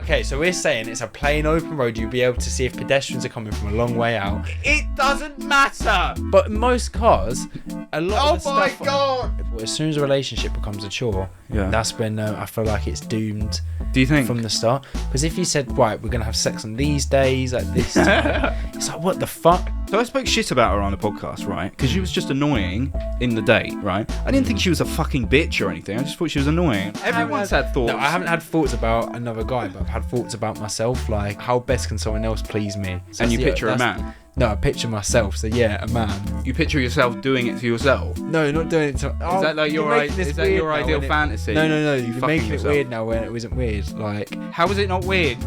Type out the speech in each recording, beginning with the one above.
Okay, so we're saying it's a plain open road. You'll be able to see if pedestrians are coming from a long way out. It doesn't matter. But most cars, a lot of the Oh my stuff... God. As soon as a relationship becomes a chore, that's when I feel like it's doomed. Do you think? From the start? Because if you said, right, we're going to have sex on these days, at this time, it's like, what the fuck? So I spoke shit about her on the podcast, right? Because she was just annoying in the date, right? I didn't think she was a fucking bitch or anything. I just thought she was annoying. Everyone's had thoughts. No, I haven't had thoughts about another guy, but I've had thoughts about myself. Like, how best can someone else please me? So and you picture a man? No, I picture myself. So yeah, a man. You picture yourself doing it to yourself? No, not doing it to... Is that like your ideal fantasy? No. You're making it weird now when it wasn't weird. Like... How is it not weird?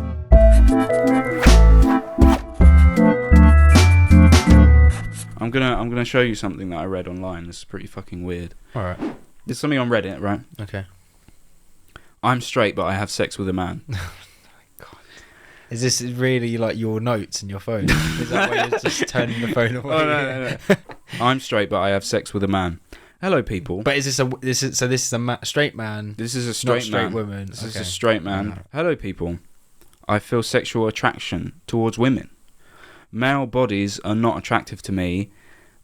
I'm gonna show you something that I read online. This is pretty fucking weird. Alright. There's something on Reddit, right? Okay. I'm straight, but I have sex with a man. God. Is this really like your notes in your phone? Is that why you're just turning the phone away? Oh, no. I'm straight, but I have sex with a man. Hello, people. But is this a straight man? This is a straight man. Woman. This is a straight man. Hello, people. I feel sexual attraction towards women. Male bodies are not attractive to me,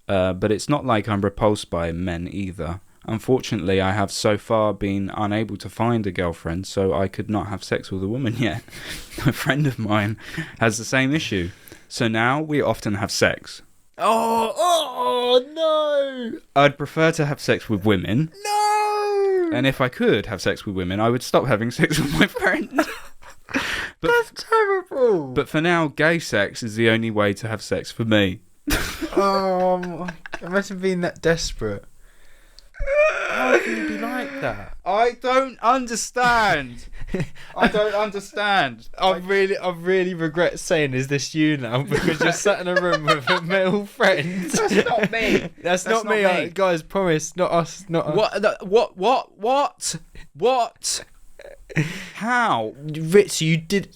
but it's not like I'm repulsed by men either. Unfortunately, I have so far been unable to find a girlfriend, so I could not have sex with a woman yet. A friend of mine has the same issue, so now we often have sex. Oh no! I'd prefer to have sex with women. No! And if I could have sex with women, I would stop having sex with my friend. That's terrible. But for now, gay sex is the only way to have sex for me. Imagine being that desperate. How can you be like that? I don't understand. I don't understand. I really regret saying, is this you now? Because you're sat in a room with a male friend. That's not me. That's not me. Guys, promise, not us. Not us. What? How?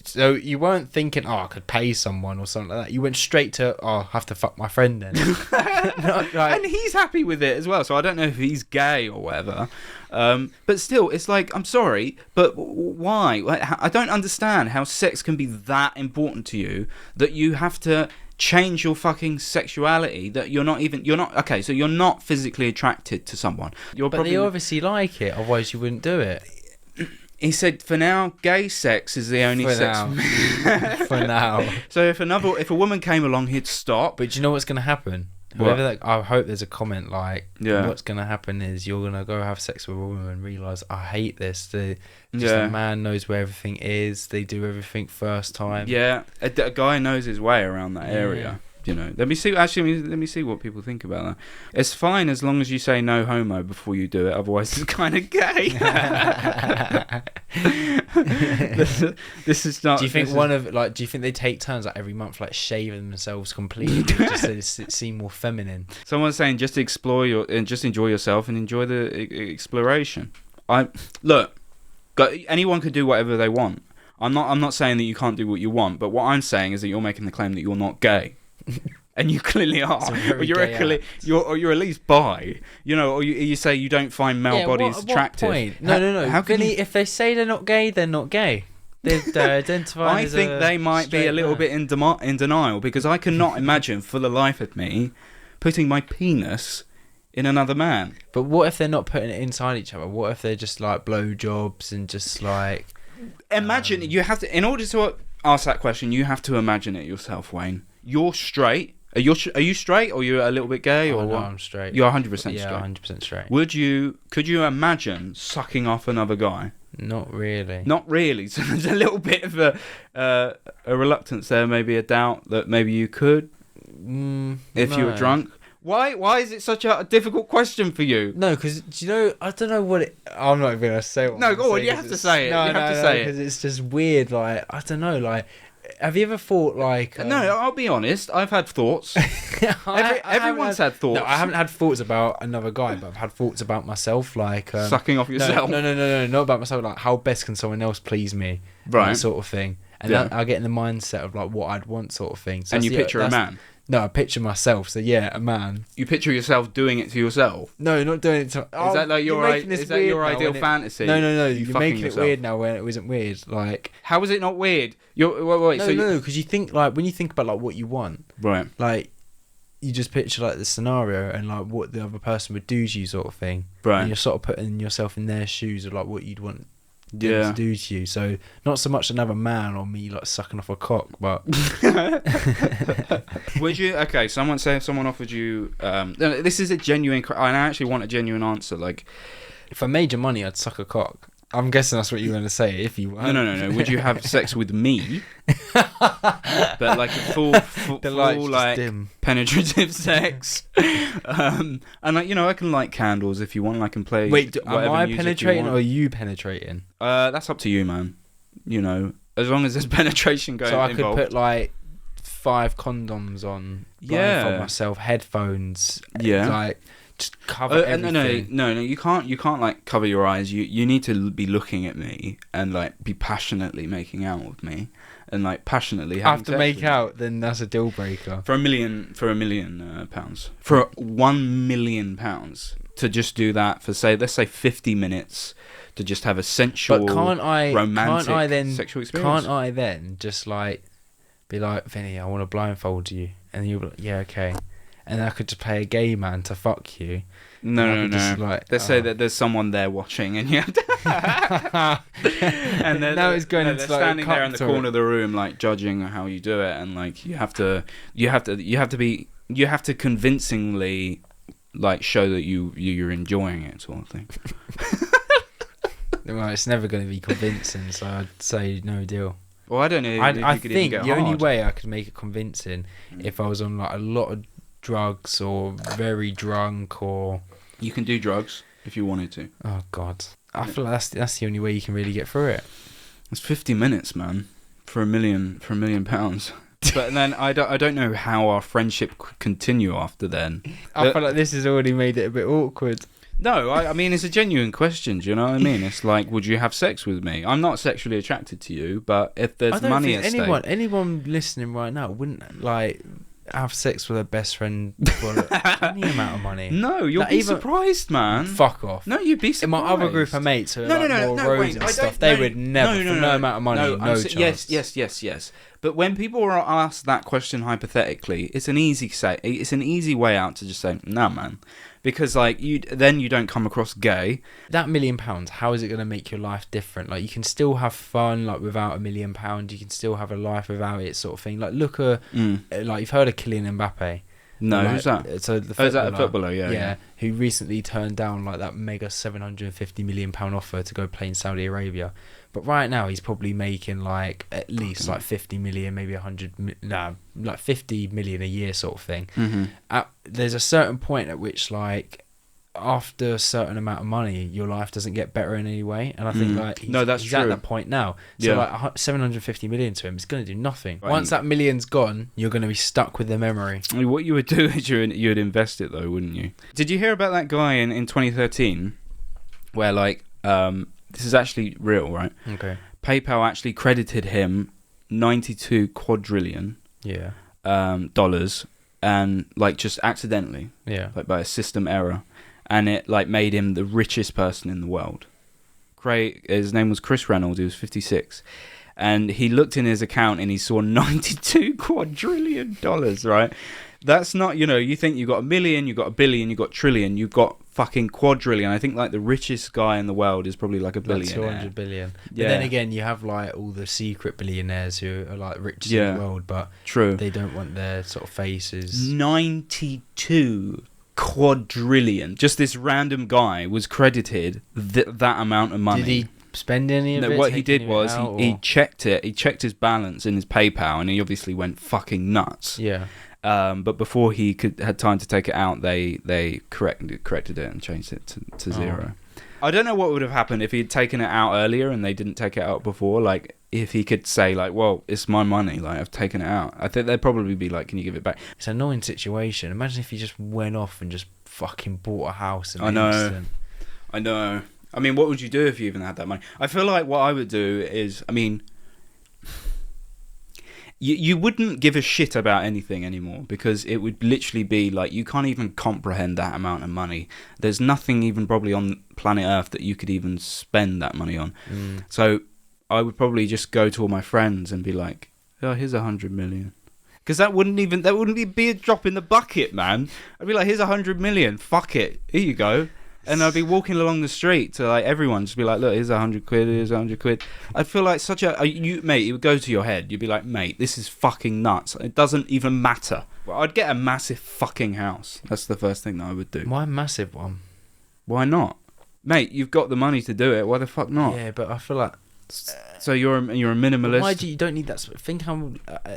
So you weren't thinking, I could pay someone or something like that. You went straight to, I have to fuck my friend then. And he's happy with it as well, so I don't know if he's gay or whatever. But still, it's like, I'm sorry, but why? Like, I don't understand how sex can be that important to you that you have to change your fucking sexuality, that you're not okay, so you're not physically attracted to someone. But they obviously like it, otherwise you wouldn't do it. He said, for now, gay sex is the only sex for me. For now. So if a woman came along, he'd stop. But do you know what's going to happen? I hope there's a comment like, what's going to happen is you're going to go have sex with a woman and realise, I hate this. The man knows where everything is. They do everything first time. Yeah, a guy knows his way around that area. You know, let me see what people think about that. It's fine as long as you say no homo before you do it, otherwise it's kind of gay. This is not. Do you think do you think they take turns like every month, like shaving themselves completely just to seem more feminine? Someone's saying just enjoy yourself and enjoy the exploration. Anyone could do whatever they want. I'm not saying that you can't do what you want, but what I'm saying is that you're making the claim that you're not gay. And you clearly are. Or you're at least bi. You know, or you say you don't find male bodies attractive. What point? No. How can if they say they're not gay, they're not gay. They're identifying as think they might be a little bit in denial, because I cannot imagine for the life of me putting my penis in another man. But what if they're not putting it inside each other? What if they're just like blowjobs and just like... Imagine, you have to, in order to ask that question, you have to imagine it yourself, Wayne. You're straight. Are you straight, or you're a little bit gay, or no, what? I'm straight. You're 100% straight. Yeah, 100% straight. Could you imagine sucking off another guy? Not really. Not really. So there's a little bit of a reluctance there, maybe a doubt that maybe you could, if you were drunk. Why is it such a difficult question for you? No, because do you know, I don't know what it... I'm not even going to say what No, go on, you have to say it. No, you have to say it. Because it's just weird, like, I don't know, like... Have you ever thought, like... No, I'll be honest, I've had thoughts. Everyone's had thoughts. No, I haven't had thoughts about another guy, but I've had thoughts about myself, like... sucking off yourself? No, not about myself, like, how best can someone else please me? Right. That sort of thing. And I get in the mindset of, like, what I'd want sort of thing. So and you picture a man? No, I picture myself. So yeah, a man. You picture yourself doing it to yourself? No, not doing it to... Is that like your ideal fantasy? No. You're making it weird now when it wasn't weird. Like... How is it not weird? Wait. No, because you think, like, when you think about, like, what you want... Right. Like, you just picture, like, the scenario and, like, what the other person would do to you sort of thing. Right. And you're sort of putting yourself in their shoes of, like, what you'd want to do to you. So, not so much another man or me, like, sucking off a cock, but... Would you... Okay, someone offered you... this is a genuine... I actually want a genuine answer. Like, if I made your money, I'd suck a cock. I'm guessing that's what you were going to say. If you weren't. No. Would you have sex with me? But like full like dim. Penetrative sex. And like, you know, I can light candles if you want. I can play. Wait, am I penetrating or are you penetrating? That's up to you, man. You know, as long as there's penetration going. So I involved. could put like 5 condoms on. Blindfold myself, headphones. Yeah. Like. Just cover everything. No, you can't like cover your eyes. You need to be looking at me and like be passionately making out with me and like passionately having sex. Have to make out, then that's a deal breaker. For a million pounds. For £1 million to just do that for let's say 50 minutes to just have a sensual, romantic sexual experience. Can't I then just like be like, Vinny, I want to blindfold you, and you'll be like, yeah, okay. And I could just pay a gay man to fuck you. No. Like, let's say that there's someone there watching, and you have to and now it's going into they're like standing there in the corner of the room, like judging how you do it, and like you have to convincingly like show that you're enjoying it, sort of thing. Well, it's never going to be convincing, so I'd say no deal. Well, I don't know. I think the only way I could make it convincing if I was on like a lot of drugs or very drunk, or you can do drugs if you wanted to. Oh God, I feel like that's the only way you can really get through it. It's 50 minutes, man, for £1 million. But then I don't know how our friendship could continue after then. I feel like this has already made it a bit awkward. No, I mean, it's a genuine question. Do you know what I mean? It's like, would you have sex with me? I'm not sexually attracted to you, but if there's money at stake... anyone listening right now wouldn't, like, have sex with a best friend for any amount of money. No, you'll be surprised, man. Fuck off. No, you'd be surprised. In my other group of mates who are more roads and stuff, they would never, for no amount of money, no chance. Yes. But when people are asked that question hypothetically, it's an easy way out to just say, nah, man. Because like you don't come across gay. That £1 million, how is it going to make your life different? Like you can still have fun like without £1 million. You can still have a life without it, sort of thing. Like look at like you've heard of Kylian Mbappe. No, like, who's that? So the is that a footballer? Yeah. Who recently turned down like that mega £750 million offer to go play in Saudi Arabia. But right now he's probably making like at least like 50 million, maybe 50 million a year sort of thing. Mm-hmm. There's a certain point at which like after a certain amount of money, your life doesn't get better in any way. And I think like he's true. At that point now. So like 750 million to him, it's going to do nothing. Right. Once that million's gone, you're going to be stuck with the memory. I mean, what you would do is you would invest it though, wouldn't you? Did you hear about that guy in 2013 where like this is actually real, right? Okay. PayPal actually credited him 92 quadrillion dollars, and like just accidentally, like by a system error, and it like made him the richest person in the world. His name was Chris Reynolds. He was 56, and he looked in his account and he saw 92 quadrillion dollars. Right. That's not, you think you got $1 million, you got $1 billion, you got $1 trillion, you got fucking quadrillion. I think like the richest guy in the world is probably like $1 billion. 200 billion. But then again, you have like all the secret billionaires who are like richest in the world, but they don't want their sort of faces. 92 quadrillion. Just this random guy was credited that amount of money. Did he spend any of it? What he did was he checked it. He checked his balance in his PayPal, and he obviously went fucking nuts. Yeah. But before he had time to take it out, they corrected it and changed it to zero. I don't know what would have happened if he had taken it out earlier and they didn't take it out before. Like, if he could say, like, well, it's my money, like, I've taken it out. I think they'd probably be like, can you give it back? It's an annoying situation. Imagine if he just went off and just fucking bought a house. I know. I mean, what would you do if you even had that money? I feel like what I would do is, I mean... you wouldn't give a shit about anything anymore, because it would literally be like, you can't even comprehend that amount of money. There's nothing even probably on planet Earth that you could even spend that money on. So I would probably just go to all my friends and be like, oh, here's 100 million. Because that wouldn't be a drop in the bucket, man. I'd be like, here's 100 million, fuck it, here you go. And I'd be walking along the street to like everyone, just be like, look, here's 100 quid, here's 100 quid. I'd feel like mate, it would go to your head. You'd be like, mate, this is fucking nuts. It doesn't even matter. Well, I'd get a massive fucking house. That's the first thing that I would do. Why a massive one? Why not? Mate, you've got the money to do it. Why the fuck not? Yeah, but I feel like... So you're a minimalist. Why do you don't need that? Think how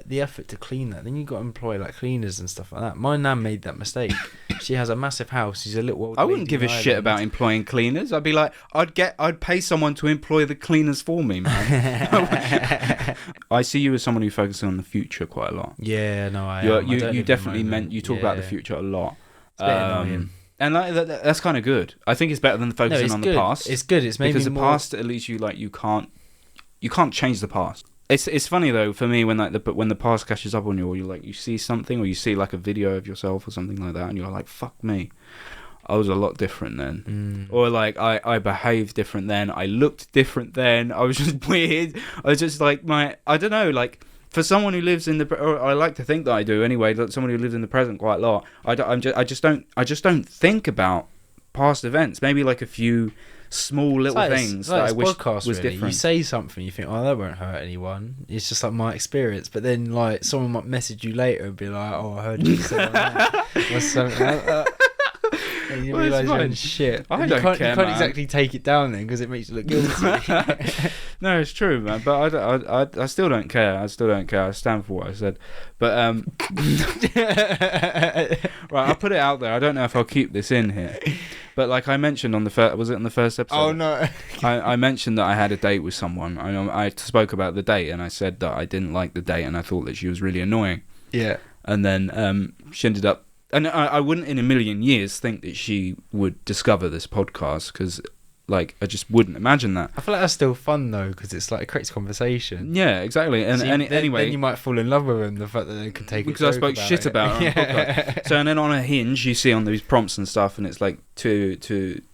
the effort to clean that. Then you got to employ like cleaners and stuff like that. My nan made that mistake. She has a massive house. She's a little old I wouldn't give a shit about employing cleaners. I'd be like, I'd pay someone to employ the cleaners for me, man. I see you as someone who focuses on the future quite a lot. Yeah, no, I am. You definitely you talk about the future a lot. It's a bit annoying. And like, that's kind of good. I think it's better than focusing on the past. It's good. It's maybe because the past, at least you can't change the past. It's funny though for me when when the past catches up on you, or you see something, or you see like a video of yourself or something like that, and you're like, fuck me, I was a lot different then. Or like I behaved different then, I looked different then, I was just weird. I was just like I don't know, like for someone who lives in or I like to think that I do anyway, like someone who lives in the present quite a lot, I just don't think about past events. Maybe like a few small little things that I wish was different. You say something, you think, oh, that won't hurt anyone. It's just like my experience. But then like someone might message you later and be like, oh, I heard you say that or something like that. And you realise you're in shit. I don't care, you can't exactly take it down then, because it makes you look guilty. No, it's true, man. But I still don't care. I stand for what I said. But right, I'll put it out there. I don't know if I'll keep this in here. But like I mentioned on the first episode? Oh no! I mentioned that I had a date with someone. I spoke about the date, and I said that I didn't like the date, and I thought that she was really annoying. Yeah. And then she ended up, and I wouldn't in a million years think that she would discover this podcast, because like I just wouldn't imagine that. I feel like that's still fun though, because it's like it creates conversation. Yeah, exactly. And so anyway, then you might fall in love with them. The fact that they can take because I spoke shit about her on the podcast. So and then on a Hinge, you see on these prompts and stuff, and it's like two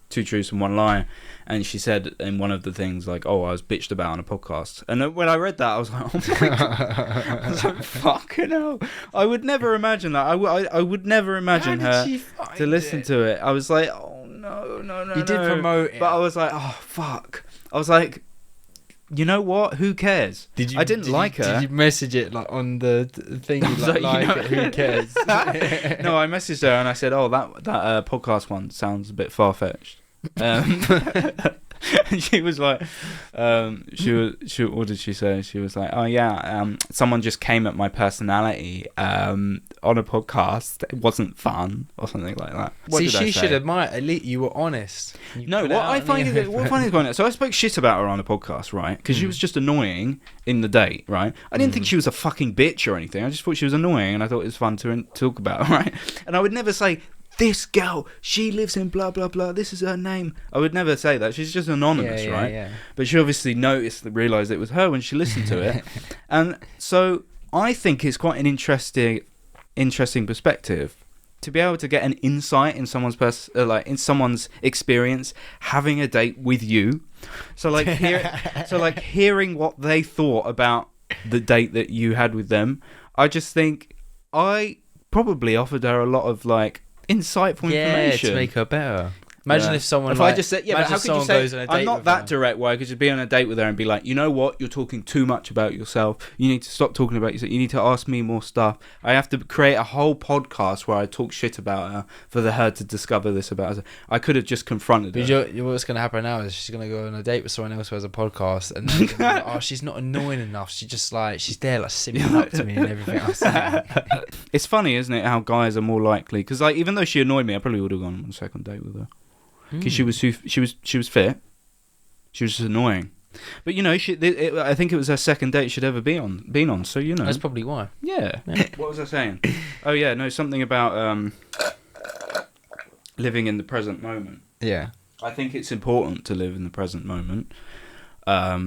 truths and one lie. And she said in one of the things like, "Oh, I was bitched about on a podcast." And when I read that, I was like, "Oh my god!" I was like, "Fucking hell!" I would never imagine that. I would never imagine her to listen to it. I was like, "Oh no!" You did promote it, but I was like, "Oh fuck!" I was like, "You know what? Who cares?" I didn't like her. Did you message it like on the thing? Who cares? No, I messaged her and I said, "Oh, that podcast one sounds a bit far fetched." And she was like, what did she say? She was like, oh yeah, someone just came at my personality on a podcast. It wasn't fun, or something like that. See, she should admire. At least you were honest. What I find is so I spoke shit about her on a podcast, right? Because she was just annoying in the date, right? I didn't think she was a fucking bitch or anything. I just thought she was annoying, and I thought it was fun to talk about, right? And I would never say, this girl, she lives in blah blah blah, this is her name. I would never say that. She's just anonymous, right? Yeah. But she obviously realised it was her when she listened to it. And so I think it's quite an interesting perspective to be able to get an insight in someone's in someone's experience having a date with you. So like hearing what they thought about the date that you had with them. I just think I probably offered her a lot of like insightful information to make her better. Imagine if someone I just said, but how could you say, I'm not that direct where I could just be on a date with her and be like, you know what, you're talking too much about yourself, you need to stop talking about yourself, you need to ask me more stuff. I have to create a whole podcast where I talk shit about her for her to discover this about her. I could have just confronted her. What's going to happen now is she's going to go on a date with someone else who has a podcast, and they're gonna be like, oh, she's not annoying enough, she's just like, she's there like simming up to me and everything I say. It's funny, isn't it, how guys are more likely, because like even though she annoyed me, I probably would have gone on a second date with her. Because she was fit, she was just annoying, but you know, I think it was her second date she'd ever been on. So you know, that's probably why. Yeah. What was I saying? Oh yeah, no, something about living in the present moment. Yeah, I think it's important to live in the present moment,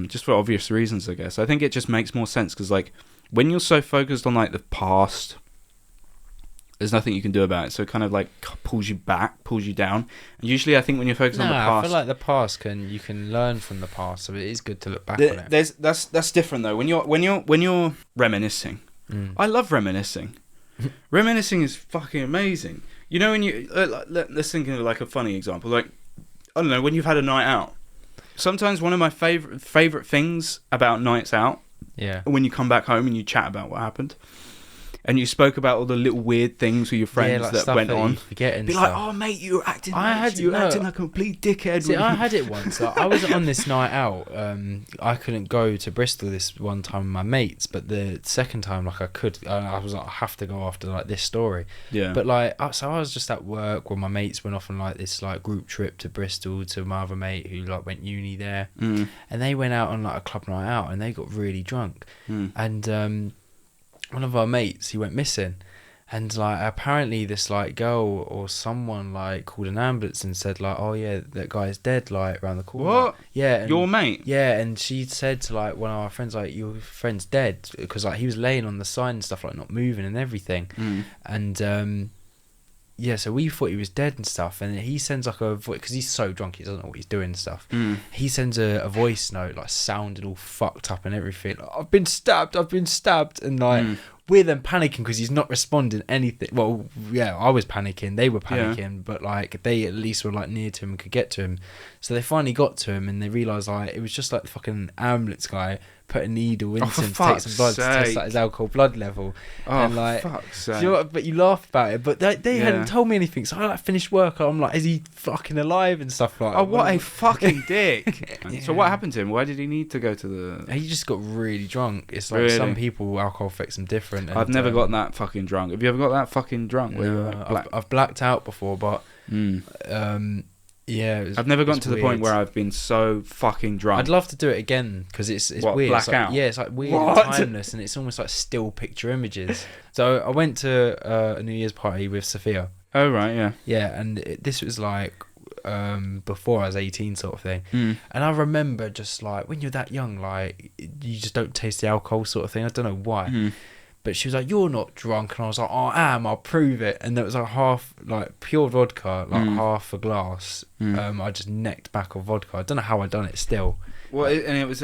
just for obvious reasons, I guess. I think it just makes more sense because like when you're so focused on like the past, there's nothing you can do about it. So it kind of like pulls you back, pulls you down. And usually I think when you're focused on the past... I feel like the past you can learn from the past, so it is good to look back on it. That's different though. When you're reminiscing, I love reminiscing. Reminiscing is fucking amazing. You know, when you... let's think of like a funny example. Like, I don't know, when you've had a night out. Sometimes one of my favourite things about nights out, when you come back home and you chat about what happened, and you spoke about all the little weird things with your friends like that went on. Be like, oh mate, you were acting like a complete dickhead. See, I had it once. Like, I was on this night out. I couldn't go to Bristol this one time with my mates, but the second time, like I could. I was like, I have to go after like this story. Yeah. But like, so I was just at work when my mates went off on like this like group trip to Bristol to my other mate who like went uni there, and they went out on like a club night out and they got really drunk, and one of our mates, he went missing, and like apparently this like girl or someone like called an ambulance and said like, oh yeah, that guy's dead like around the corner. What? Yeah. And, your mate? Yeah, and she said to like one of our friends like, your friend's dead, because like he was laying on the side and stuff, like not moving and everything, and yeah, so we thought he was dead and stuff, and he sends like a voice, because he's so drunk he doesn't know what he's doing and stuff. He sends a voice note like sounded all fucked up and everything, like, I've been stabbed, and like we're then panicking because he's not responding anything. Well, yeah, I was panicking, they were panicking, but like they at least were like near to him and could get to him. So they finally got to him and they realised like it was just like the fucking ambulance guy put a needle into him to take some blood to test like his alcohol blood level. And like, you know what, but you laugh about it, but they hadn't told me anything. So I like finished work, I'm like, is he fucking alive and stuff like that? Oh, what a fucking dick. So what happened to him? Why did he need to go to the... He just got really drunk. It's like some people, alcohol affects them different. I've never got that fucking drunk. Have you ever got that fucking drunk? I've blacked out before, but yeah, I've never gotten to the point where I've been so fucking drunk. I'd love to do it again because it's weird. Black out? Yeah, it's like weird and timeless, and it's almost like still picture images. So I went to a New Year's party with Sophia. Oh right, yeah. Yeah, and this was like before I was 18 sort of thing. And I remember just like when you're that young, like you just don't taste the alcohol sort of thing. I don't know why. But she was like, you're not drunk. And I was like, oh, I am, I'll prove it. And there was like half, like pure vodka, like half a glass. I just necked back of vodka. I don't know how I done it still. Well, and it was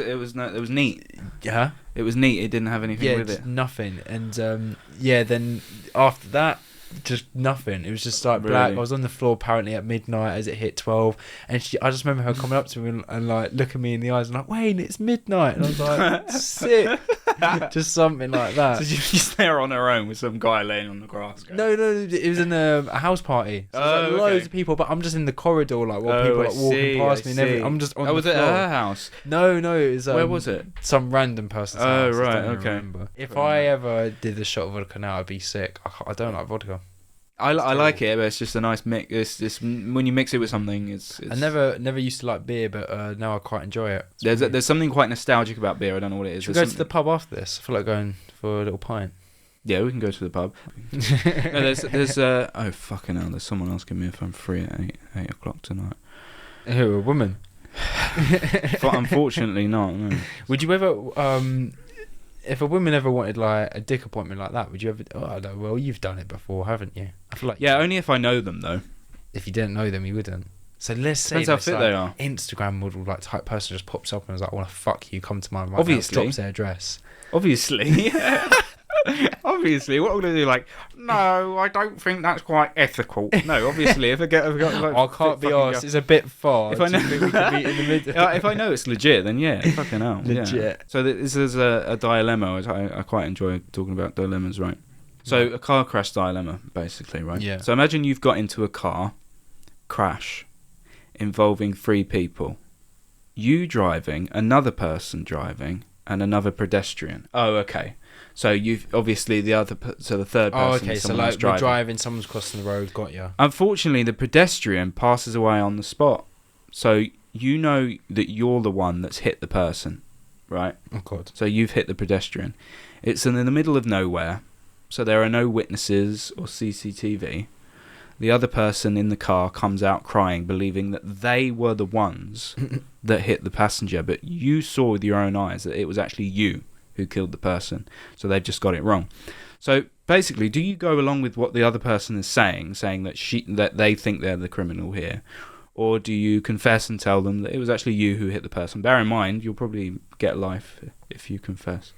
neat. Yeah? It was neat. It didn't have anything with it. Nothing. And then after that, just nothing. It was just like black. I was on the floor apparently at midnight as it hit 12, and I just remember her coming up to me and like looking me in the eyes and like, Wayne, it's midnight. And I was like, sick. Just something like that. So she was there on her own with some guy laying on the grass? No, it was in a house party. So like loads of people, but I'm just in the corridor, like while people like walking past me and everything. I'm just on the was floor. It at her house? No, it was. Where was it? Some random person's house. Oh right, okay. Remember. If I ever did a shot of vodka now, I'd be sick. I don't like vodka. I like it, but it's just a nice mix. It's when you mix it with something. It's I never used to like beer, but now I quite enjoy it. There's something quite nostalgic about beer. I don't know what it is. Should we go to the pub after this? I feel like going for a little pint. Yeah, we can go to the pub. No, there's oh fucking hell! There's someone asking me if I'm free at 8 o'clock tonight. Who, a woman? But unfortunately not. No. Would you ever if a woman ever wanted like a dick appointment like that, would you ever? Oh, no, well, you've done it before, haven't you? I feel like only if I know them though. If you didn't know them, you wouldn't. So let's say depends how fit they are. Instagram model like type person just pops up and is like, I want to fuck you. Come to my obviously drops their address. Obviously. Obviously, what I'm going to do, like, no, I don't think that's quite ethical. No, obviously, if I got like, I can't be arsed. It's a bit far. If I know, we could meet in the middle. If I know it's legit, then yeah, fucking hell, legit. Yeah. So this is a dilemma. I quite enjoy talking about dilemmas, right? So a car crash dilemma, basically, right? Yeah. So imagine you've got into a car crash involving 3 people, you driving, another person driving, and another pedestrian. Oh, okay. So you've obviously the third person. Oh, okay. So like we're driving, someone's crossing the road. Got you. Unfortunately, the pedestrian passes away on the spot. So you know that you're the one that's hit the person, right? Oh God. So you've hit the pedestrian. It's in the middle of nowhere, so there are no witnesses or CCTV. The other person in the car comes out crying, believing that they were the ones that hit the passenger, but you saw with your own eyes that it was actually you who killed the person. So they've just got it wrong. So basically, do you go along with what the other person is saying that they think they're the criminal here? Or do you confess and tell them that it was actually you who hit the person? Bear in mind, you'll probably get life if you confess.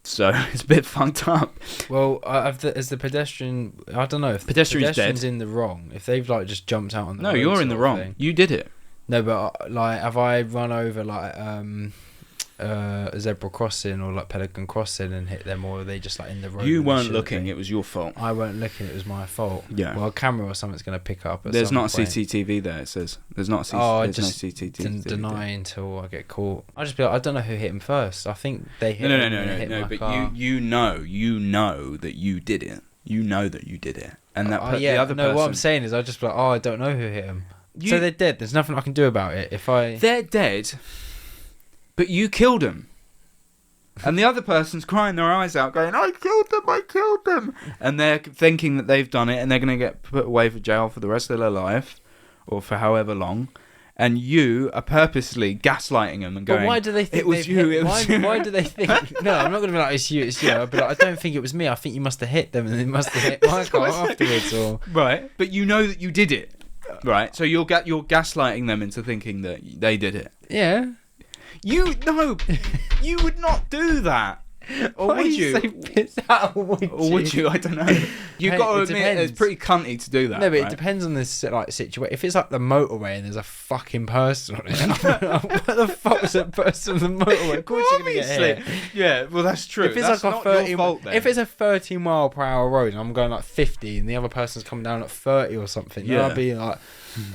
So it's a bit fucked up. Well, as the pedestrian, I don't know if pedestrian's pedestrian's dead. In the wrong. If they've like just jumped out on the road, you're in the wrong. You did it. No, but like, have I run over like a zebra crossing or like pelican crossing and hit them, or are they just like in the road? You weren't looking. It was your fault. I weren't looking. It was my fault. Yeah. Well, a camera or something's going to pick up. There's not a CCTV there. It says there's not. There's no CCTV. Deny until I get caught. I just be like, I don't know who hit him first. I think they hit. No. But car. you know that you did it. You know that you did it, and that the other person. What I'm saying is, I just be like, I don't know who hit him. So they're dead. There's nothing I can do about it. They're dead, but you killed them. And the other person's crying their eyes out, going, I killed them. And they're thinking that they've done it, and they're going to get put away for jail for the rest of their life, or for however long. And you are purposely gaslighting them and going, but why do they think it was you? Why do they think? No, I'm not going to be like, it's you. I'll be like, I don't think it was me. I think you must have hit them, and they must have hit my car afterwards. Or right, but you know that you did it. Right, so you're gaslighting them into thinking that they did it. Yeah. You would not do that. Or Why would you? So pissed out, or would you? I don't know. You've got to admit it's pretty cunty to do that. No, but it depends on this like situation. If it's like the motorway and there's a fucking person on it, what the fuck was that person on the motorway? Of course you're gonna get hit. Yeah, well that's true. If it's that's like not 30, your fault then. If it's a 30 mile per hour road and I'm going like 50 and the other person's coming down at 30 or something, then I'd be like,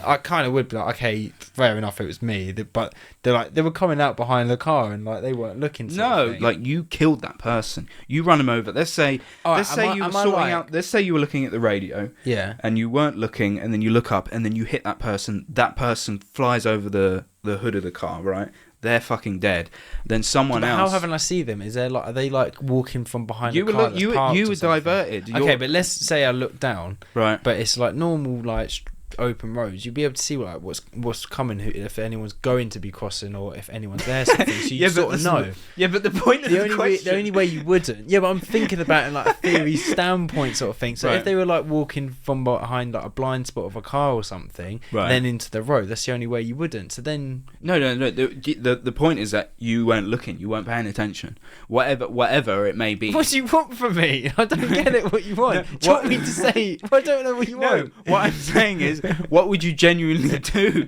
I kind of would be like, okay, fair enough, it was me. But they were coming out behind the car and like they weren't looking. No, like you killed that person. You run them over. Let's say you were looking at the radio. Yeah. And you weren't looking, and then you look up, and then you hit that person. That person flies over the hood of the car. Right. They're fucking dead. Then someone else. How haven't I seen them? Is there like, are they like walking from behind the car? You were diverted. Okay, but let's say I look down. Right. But it's like normal like open roads. You'd be able to see like what's coming, if anyone's going to be crossing, or if anyone's there. Something. So you sort of know. Yeah, but the point of the question. The only way you wouldn't. Yeah, but I'm thinking about it in like a theory standpoint sort of thing. So if they were like walking from behind like a blind spot of a car or something, then into the road, that's the only way you wouldn't. So then no. The point is that you weren't looking. You weren't paying attention. Whatever it may be. What do you want from me? I don't get it. What you want? Do you want me to say? I don't know what you want. What I'm saying is, what would you genuinely do?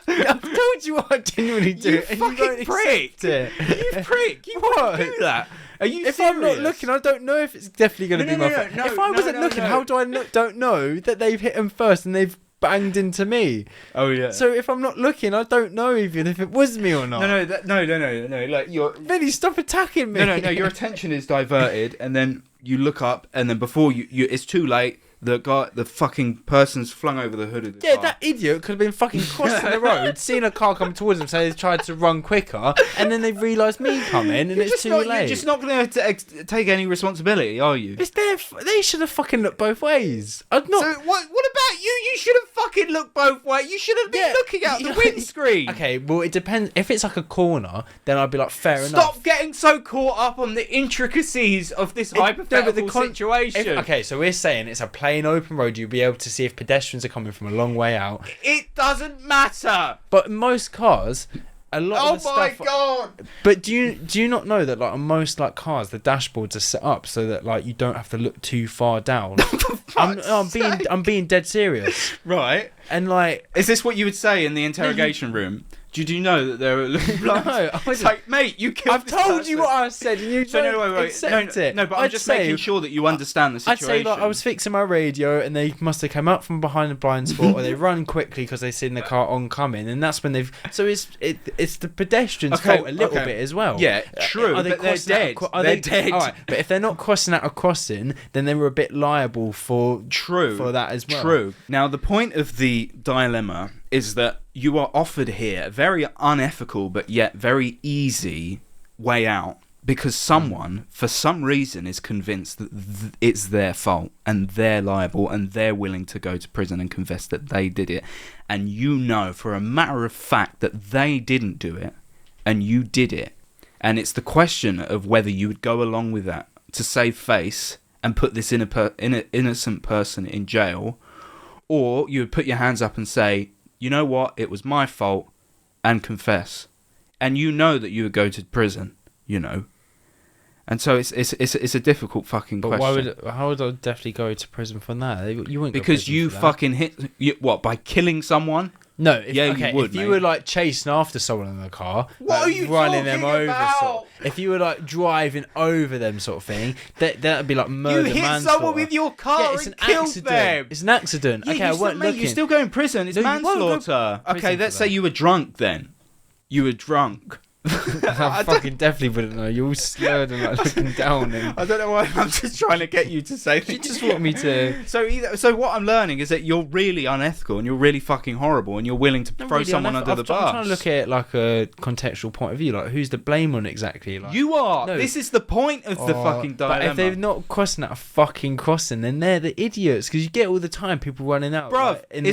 I've told you what I genuinely do. You fucking prick! You prick! You won't do that. Are you if serious? I'm not looking, I don't know if it's definitely going to be my fault. If I wasn't looking, how do I don't know that they've hit them first and they've banged into me? Oh yeah. So if I'm not looking, I don't know even if it was me or not. No. Like you're. Vinny, stop attacking me. No. Your attention is diverted, and then you look up, and then before you it's too late. The fucking person's flung over the hood of the car. Yeah, that idiot could have been fucking crossing the road, seen a car come towards them, so they tried to run quicker, and then they've realised me coming, and it's too late. You're just not going to take any responsibility, are you? It's they should have fucking looked both ways. I'd not. So what about you? You should have fucking looked both ways. You should have been looking out the windscreen. Okay, well it depends. If it's like a corner, then I'd be like, fair enough. Stop getting so caught up on the intricacies of this hypothetical situation. Okay, so we're saying it's a plain open road. You'll be able to see if pedestrians are coming from a long way out. It doesn't matter. But most cars, a lot of the stuff. Oh my god! But do you not know that like on most like cars, the dashboards are set up so that like you don't have to look too far down. I'm being dead serious. Right. And like, is this what you would say in the interrogation room? Did you know that they were looking blind? No, it's like, mate, you killed this person. I've told you what I said, and you don't accept it. No, but I'm just making sure that you understand the situation. I'd say like I was fixing my radio, and they must have come up from behind the blind spot, or they run quickly because they've seen the car oncoming, and that's when they've. So it's the pedestrians' fault a little bit as well. Yeah, true. Are they but they're dead. They're dead. All right, but if they're not crossing out a crossing, then they were a bit liable for that as well. True. Now the point of the dilemma is that you are offered here a very unethical but yet very easy way out because someone, for some reason, is convinced that it's their fault and they're liable and they're willing to go to prison and confess that they did it. And you know for a matter of fact that they didn't do it and you did it. And it's the question of whether you would go along with that to save face and put this innocent person in jail, or you would put your hands up and say, you know what, it was my fault, and confess. And you know that you would go to prison, you know. And so it's a difficult fucking question. But how would I definitely go to prison for that? You wouldn't. Because you fucking what, by killing someone? No, you would. If you were like chasing after someone in the car, what like, are you running them talking over? about? If you were like driving over them, sort of thing, that'd be like murder. You hit manslaughter. someone with your car and killed them. It's an accident. Yeah, okay, I weren't looking. You're still going to prison. It's manslaughter. Okay, let's say you were drunk then. You were drunk. I fucking definitely wouldn't know. You're all slurred and like looking down. And I don't know why. I'm just trying to get you to say. You just want me to. So what I'm learning is that you're really unethical and you're really fucking horrible and you're willing to throw someone under the bus. I'm trying to look at it like a contextual point of view. Like, who's the blame on exactly? Like, you are. No. This is the point of the fucking dilemma. But if they're not crossing that fucking crossing, then they're the idiots. Because you get all the time people running out. Bruv, like,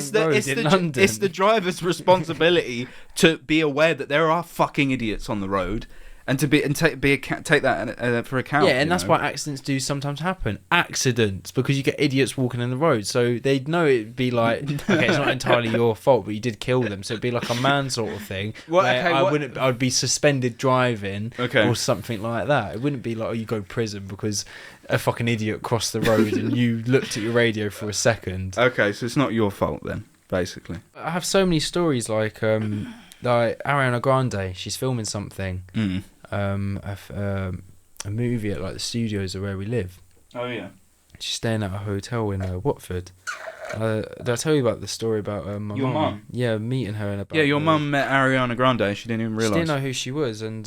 it's the driver's responsibility to be aware that there are fucking idiots on the road, and take that for account. Yeah, and that's why accidents do sometimes happen. Accidents, because you get idiots walking in the road, so they'd know it'd be like, okay, it's not entirely your fault, but you did kill them, so it'd be like a manslaughter thing. I'd be suspended driving, or something like that. It wouldn't be like, oh, you go to prison because a fucking idiot crossed the road and you looked at your radio for a second. Okay, so it's not your fault then, basically. I have so many stories like Ariana Grande, she's filming something, a movie at like the studios of where we live. Oh yeah. She's staying at a hotel in Watford. Did I tell you about the story about my your mum? Yeah, meeting her and about. Yeah, your mum met Ariana Grande. She didn't even realise. She didn't know who she was, and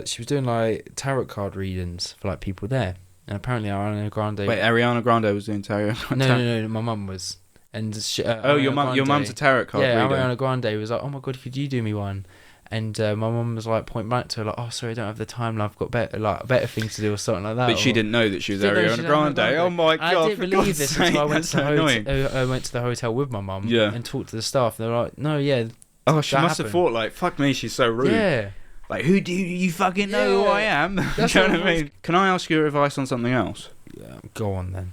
she was doing like tarot card readings for like people there, and apparently Ariana Grande. Wait, Ariana Grande was doing tarot. No, my mum was. And your mum's a tarot card reader. Yeah, Ariana Grande was like, oh my god, could you do me one? And my mum was like, point blank to her, like, oh sorry, I don't have the time, I've got better things to do or something like that. But she didn't know that she was Ariana Grande. Oh my god! I didn't believe this until I went to the hotel with my mum and talked to the staff. They were like, no, yeah. Oh, she must have thought like, fuck me, she's so rude. Yeah. Like, who do you fucking know who I am? That's what I mean. Can I ask your advice on something else? Yeah, go on then.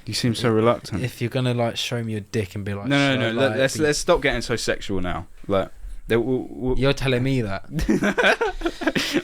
You seem so reluctant. If you're gonna like show me your dick and be like, no, let's stop getting so sexual now. Like, you're telling me that.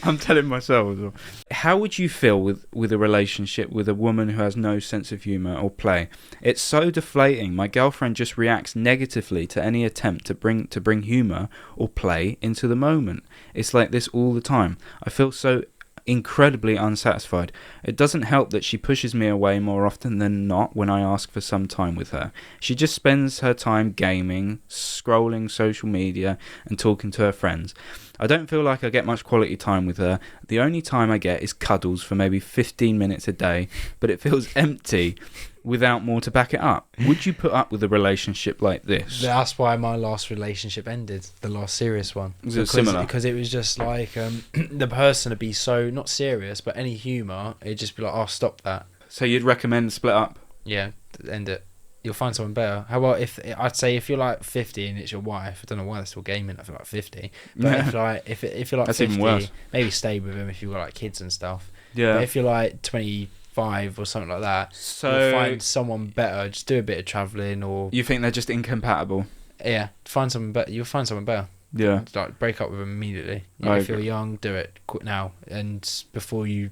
I'm telling myself as well. How would you feel with a relationship with a woman who has no sense of humour or play? It's so deflating. My girlfriend just reacts negatively to any attempt to bring humour or play into the moment. It's like this all the time. I feel so incredibly unsatisfied. It doesn't help that she pushes me away more often than not when I ask for some time with her. She just spends her time gaming, scrolling social media and talking to her friends. I don't feel like I get much quality time with her. The only time I get is cuddles for maybe 15 minutes a day, but it feels empty without more to back it up. Would you put up with a relationship like this? That's why my last relationship ended, the last serious one. Was it similar? Because it was just like the person would be so, not serious, but any humour, it'd just be like, oh, stop that. So you'd recommend split up? Yeah, end it. You'll find someone better. How about I'd say if you're like 50 and it's your wife, I don't know why they're still gaming if you're like 50, but if you're like that's 50, even worse. Maybe stay with them if you've got like kids and stuff. Yeah. But if you're like 25 or something like that, so you'll find someone better. Just do a bit of travelling, or you think they're just incompatible? Yeah, find someone better. You'll find someone better. Yeah. Like break up with them immediately. If you're young, do it now, and before you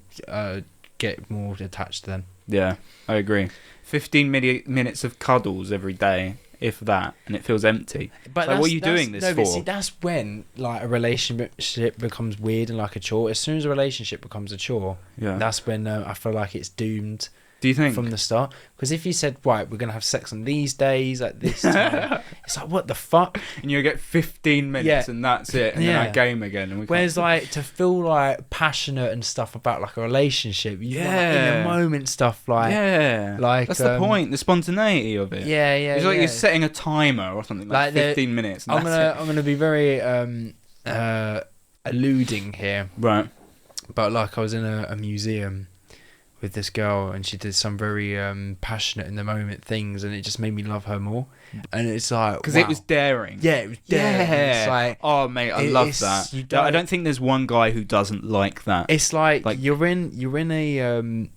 get more attached to them. Yeah, I agree. 15 minutes of cuddles every day, if that, and it feels empty. But like, what are you doing this for? But see, that's when like a relationship becomes weird and like a chore. As soon as a relationship becomes a chore, that's when I feel like it's doomed. Do you think? From the start? Because if you said, right, we're going to have sex on these days at this time, it's like, what the fuck? And you get 15 minutes and that's it. And then I game again. And whereas like to feel like passionate and stuff about like a relationship, you want, like, in the moment stuff like... Yeah. Like, that's the point, the spontaneity of it. Yeah. It's like you're setting a timer or something, like 15 minutes. And I'm gonna be very alluding here. Right. But like I was in a museum with this girl, and she did some very passionate in the moment things, and it just made me love her more. And it's like, because it was daring. Yeah, it was daring. Yeah. It's like, oh mate, I love that. I don't think there's one guy who doesn't like that. It's like you're in a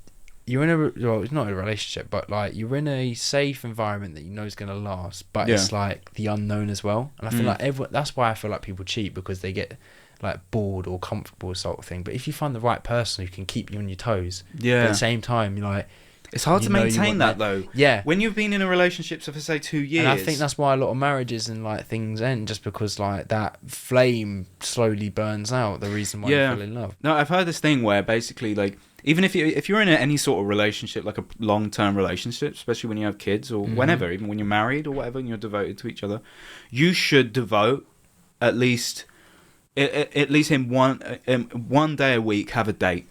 well, it's not a relationship, but like you're in a safe environment that you know is going to last, but it's like the unknown as well. And I feel like everyone, that's why I feel like people cheat, because they get like bored or comfortable sort of thing. But if you find the right person who can keep you on your toes, but at the same time, you're like, it's hard to maintain that though. Yeah, when you've been in a relationship for say 2 years, and I think that's why a lot of marriages and like things end, just because like that flame slowly burns out. The reason why you fall in love. No, I've heard this thing where basically like, even if you're in any sort of relationship, like a long-term relationship, especially when you have kids or whenever, even when you're married or whatever, and you're devoted to each other, you should devote at least in one day a week, have a date,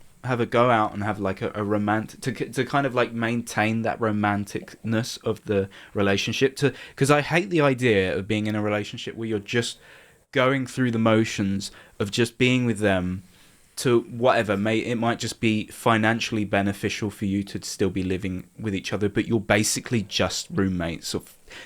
go out and have like a romantic, to kind of like maintain that romanticness of the relationship, because I hate the idea of being in a relationship where you're just going through the motions of just being with them to whatever, it might just be financially beneficial for you to still be living with each other, but you're basically just roommates,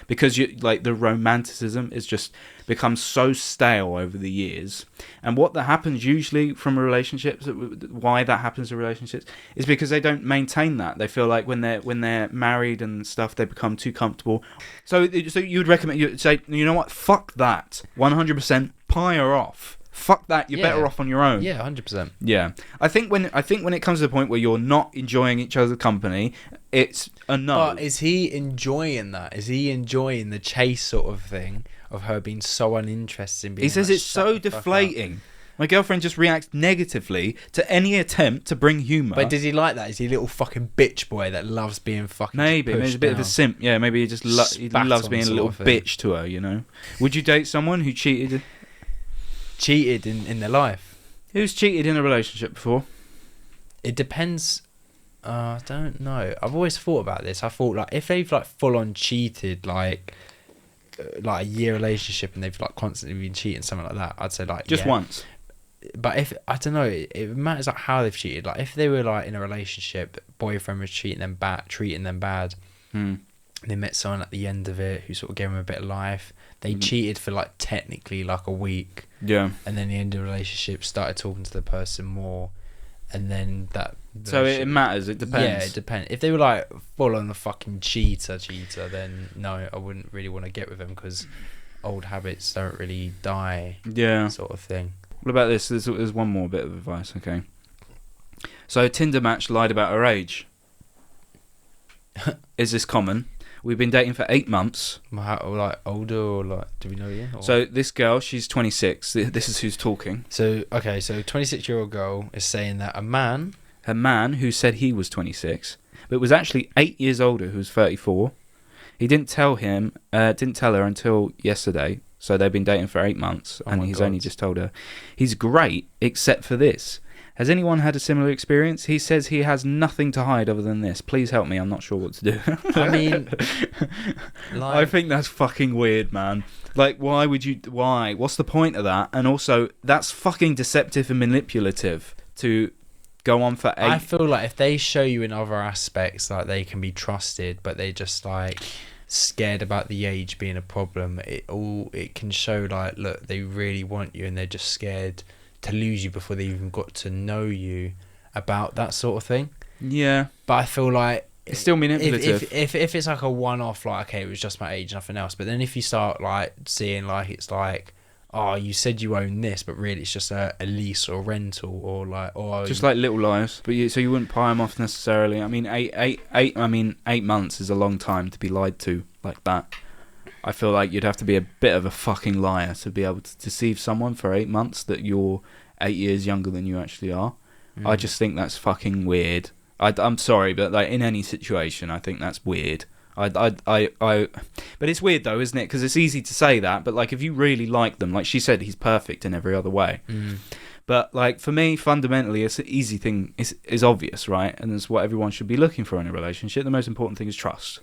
because you like the romanticism is just becomes so stale over the years. And what that happens usually from relationships, why that happens in relationships, is because they don't maintain that. They feel like when they're married and stuff, they become too comfortable. So you'd recommend, you'd say, you know what, fuck that, 100%, pie her off. Fuck that, you're better off on your own. Yeah, 100%. Yeah. I think when it comes to the point where you're not enjoying each other's company, it's a no. But is he enjoying that? Is he enjoying the chase sort of thing of her being so uninterested in being? He says it's so deflating. My girlfriend just reacts negatively to any attempt to bring humour. But does he like that? Is he a little fucking bitch boy that loves being fucking maybe he's a bit of a simp. Yeah, maybe he just he loves being a little bitch to her, you know? Would you date someone who cheated in their life? Who's cheated in a relationship before? It depends. I don't know. I've always thought about this. I thought like if they've like full on cheated like a year relationship and they've like constantly been cheating, something like that, I'd say like just once. But if I don't know, it matters like how they've cheated. Like if they were like in a relationship, boyfriend was treating them bad, and they met someone at the end of it who sort of gave them a bit of life. They cheated for like technically like a week. Yeah. And then the end of the relationship, started talking to the person more, and then that. So it matters. It depends. Yeah, it depends. If they were like full on a fucking cheater, then no, I wouldn't really want to get with them, because old habits don't really die. Yeah. Sort of thing. What about this? There's one more bit of advice. Okay. So Tinder match lied about her age. Is this common? We've been dating for 8 months. Like older or like, do we know yet? Or? So this girl, she's 26. This is who's talking. So 26-year-old girl is saying that a man who said he was 26, but was actually 8 years older, who was 34. He didn't tell her until yesterday. So they've been dating for 8 months, and he's only just told her. He's great, except for this. Has anyone had a similar experience? He says he has nothing to hide other than this. Please help me. I'm not sure what to do. I mean, I think that's fucking weird, man. Like, why? What's the point of that? And also, that's fucking deceptive and manipulative to go on for 8. I feel like if they show you in other aspects, like they can be trusted, but they just like scared about the age being a problem, it can show like, look, they really want you and they're just scared to lose you before they even got to know you about that sort of thing. Yeah. But I feel like it's still manipulative. If it's like a one-off, like, okay, it was just my age, nothing else. But then if you start like seeing like it's like, oh, you said you own this, but really it's just a lease or rental, or like, just like little lies. But so you wouldn't pie them off necessarily. I mean, 8 months is a long time to be lied to like that. I feel like you'd have to be a bit of a fucking liar to be able to deceive someone for 8 months that you're 8 years younger than you actually are. I just think that's fucking weird. I'm sorry, but like in any situation, I think that's weird. But it's weird though, isn't it? Because it's easy to say that, but like if you really like them, like she said, he's perfect in every other way. But like for me, fundamentally, it's an easy thing. Is obvious, right? And it's what everyone should be looking for in a relationship. The most important thing is trust.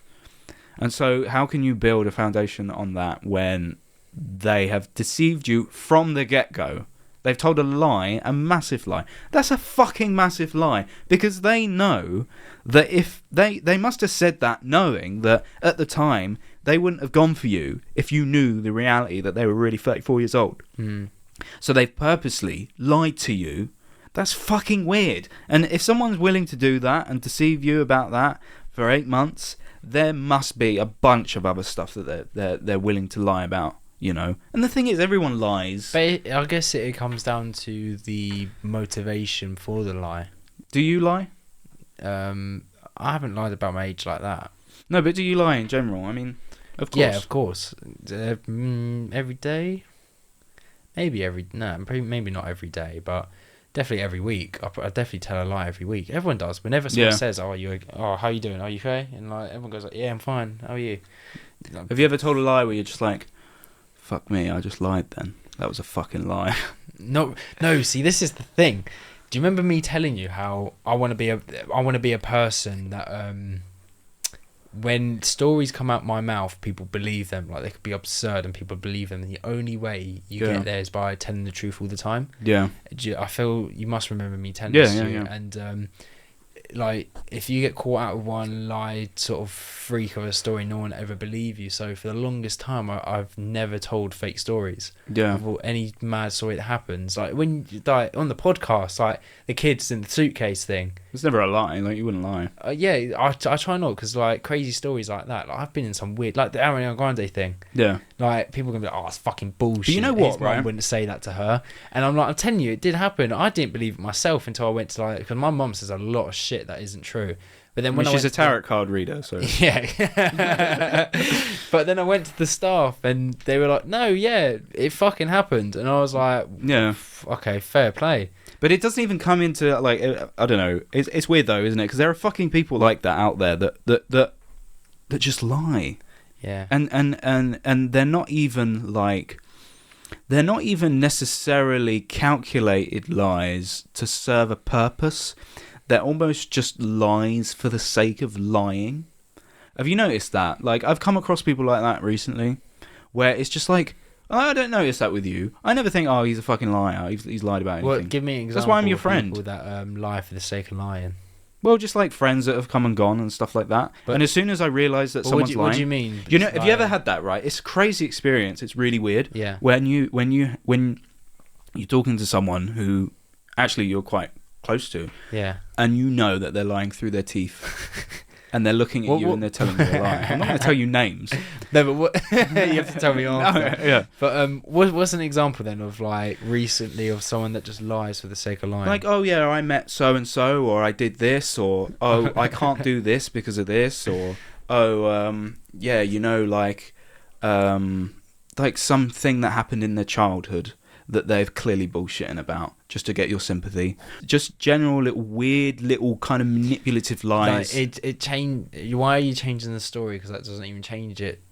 And so how can you build a foundation on that when they have deceived you from the get-go? They've told a lie, a massive lie. That's a fucking massive lie, because they know that if they must have said that knowing that at the time they wouldn't have gone for you if you knew the reality that they were really 34 years old. So they've purposely lied to you. That's fucking weird. And if someone's willing to do that and deceive you about that for 8 months, there must be a bunch of other stuff that they're willing to lie about. You know, and the thing is, everyone lies. But I guess it comes down to the motivation for the lie. Do you lie? I haven't lied about my age like that. No, but do you lie in general? I mean, of course. Yeah, of course. Every day? Maybe maybe not every day, but definitely every week. I definitely tell a lie every week. Everyone does. Whenever someone says, how you doing? Are you okay? And like everyone goes like, yeah, I'm fine. How are you? Have you ever told a lie where you're just like, fuck me, I just lied then. That was a fucking lie. No, see, this is the thing. Do you remember me telling you how I want to be a person that when stories come out my mouth, people believe them, like they could be absurd and people believe them, and the only way you get there is by telling the truth all the time. Yeah. I feel you must remember me telling this to you. And like if you get caught out with one lie sort of freak of a story, no one ever believe you. So for the longest time I've never told fake stories or any mad story that happens, like when like on the podcast, like the kids in the suitcase thing, it's never a lie, like you wouldn't lie. I try not, because like crazy stories like that, like I've been in some weird, like the Ariana Grande thing, like people are gonna be like, oh, it's fucking bullshit. But you know what, his mum wouldn't say that to her, and I'm like, I'm telling you, it did happen. I didn't believe it myself until I went to, like, because my mum says a lot of shit that isn't true. But then when she's a tarot card reader, so yeah. But then I went to the staff and they were like, no, it fucking happened, and I was like, okay, fair play. But it doesn't even come into, like, I don't know. It's weird though, isn't it? Because there are fucking people like that out there that just lie. Yeah. And they're not even like, they're not even necessarily calculated lies to serve a purpose. They're almost just lies for the sake of lying. Have you noticed that? Like, I've come across people like that recently, where it's just like, I don't notice that with you. I never think, oh, he's a fucking liar. He's lied about anything. Well, give me an example. That's why I'm your friend. People that lie for the sake of lying. Well, just like friends that have come and gone and stuff like that. But, and as soon as I realise that someone's lying, what do you mean? You know, have you ever had that? Right, it's a crazy experience. It's really weird. Yeah. When you're talking to someone who actually you're quite close to, and you know that they're lying through their teeth. And they're looking at you and they're telling you a lie. I'm not going to tell you names. No, but what you have to tell me after. No, yeah. But what's an example then of, like, recently of someone that just lies for the sake of lying? Like, oh yeah, I met so and so, or I did this, or oh, I can't do this because of this, or oh yeah, you know, like something that happened in their childhood that they've clearly bullshitting about just to get your sympathy. Just general weird little kind of manipulative lies. Like why are you changing the story? Because that doesn't even change it.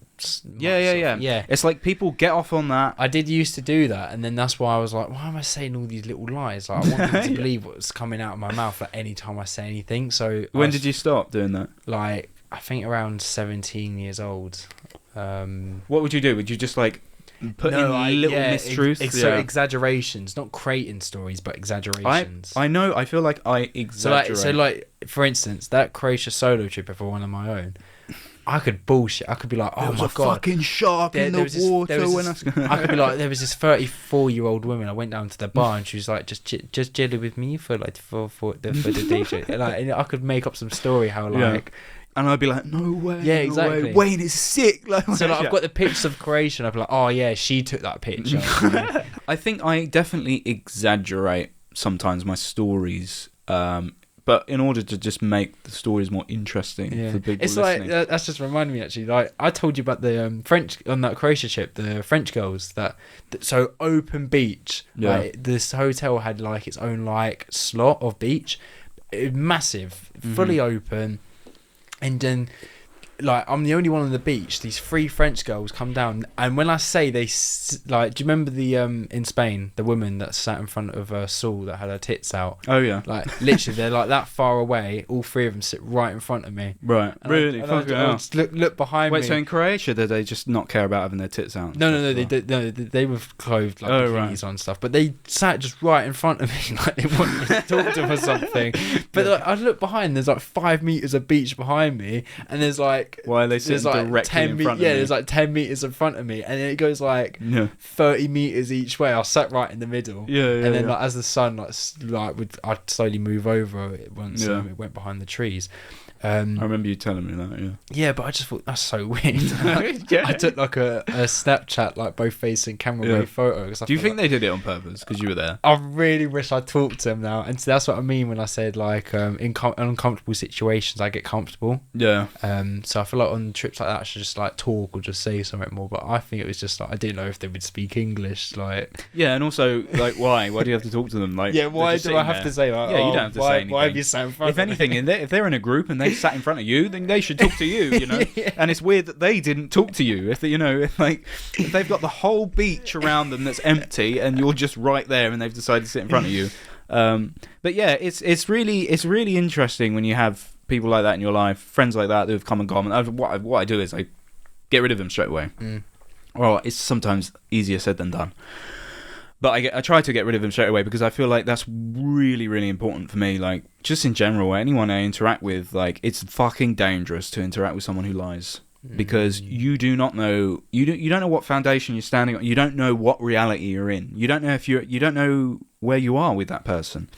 Yeah. It's like people get off on that. I did used to do that, and then that's why I was like, why am I saying all these little lies? Like, I want them to believe what's coming out of my mouth, like, any time I say anything. So when did you stop doing that? Like, I think around 17 years old. What would you do? Would you just like put in little mistruths? So exaggerations, not creating stories, but exaggerations. I know. I feel like I exaggerate. So like, for instance, that Croatia solo trip, if I went on my own, I could bullshit. I could be like, oh my god, fucking shark in the water. I could be like, there was this 34-year-old woman. I went down to the bar and she was like, just jelly with me for the DJ. And I could make up some story how like. And I'd be like, no way. Yeah, exactly. No way. Wayne is sick. So I've got the pictures of Croatia. I'd be like, oh yeah, she took that picture. I think I definitely exaggerate sometimes my stories, but in order to just make the stories more interesting for people listening. Like that's just reminded me actually. Like I told you about the French on that Croatia trip, the French girls that so open beach. Yeah. Like, this hotel had like its own like slot of beach, massive, fully open. And then, like I'm the only one on the beach. These 3 French girls come down, and when I say they like, do you remember the in Spain, the woman that sat in front of Saul that had her tits out? Oh yeah. Like literally, they're like that far away. All 3 of them sit right in front of me. Right. And really? I just look behind me. Wait, so in Croatia, did they just not care about having their tits out? No, they were clothed like bikinis on and stuff, but they sat just right in front of me, like they wanted me to talk to them or something. But like, I look behind, there's like 5 meters of beach behind me, and there's like, why are they sitting like directly in front of me? Yeah, there's like 10 meters in front of me, and it goes like 30 meters each way. I sat right in the middle. And then like as the sun I'd slowly move over it once it went behind the trees. I remember you telling me that, yeah, but I just thought that's so weird. I took like a Snapchat, like both facing camera away photo. Do you think they did it on purpose because you were there? I really wish I talked to them now, and so that's what I mean when I said like in uncomfortable situations I get comfortable. Yeah. So I feel like on trips like that I should just like talk or just say something more. But I think it was just like I didn't know if they would speak English. Like yeah, and also like why do you have to talk to them? Like why do I have to say like you don't have to say anything. Why have you sat in front? If anything, if they're in a group and they sat in front of you, then they should talk to you, you know. And it's weird that they didn't talk to you. If they've got the whole beach around them that's empty and you're just right there and they've decided to sit in front of you. But yeah, it's really interesting when you have people like that in your life, friends like that who've come and gone. And what I do is I get rid of them straight away. Well, it's sometimes easier said than done. But I try to get rid of them straight away because I feel like that's really, really important for me. Like, just in general, anyone I interact with, like, it's fucking dangerous to interact with someone who lies. Because you do not know, you don't know what foundation you're standing on. You don't know what reality you're in. You don't know you don't know where you are with that person.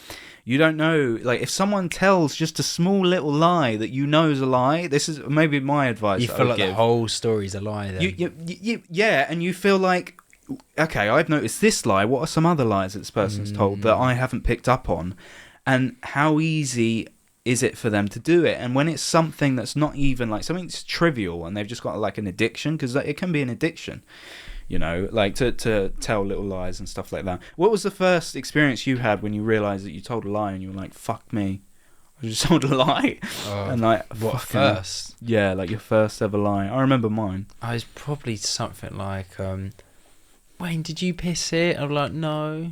You don't know, like, if someone tells just a small little lie that you know is a lie, this is maybe my advice. You feel like the whole story's a lie then. Yeah, and you feel like, okay, I've noticed this lie. What are some other lies that this person's told that I haven't picked up on? And how easy is it for them to do it? And when it's something that's not even like something that's trivial and they've just got like an addiction, because it can be an addiction, you know, like to tell little lies and stuff like that. What was the first experience you had when you realised that you told a lie and you were like, fuck me, I just told a lie? And like, what first? Yeah, like your first ever lie. I remember mine. I was probably something like, Wayne, did you piss it? I'm like, no.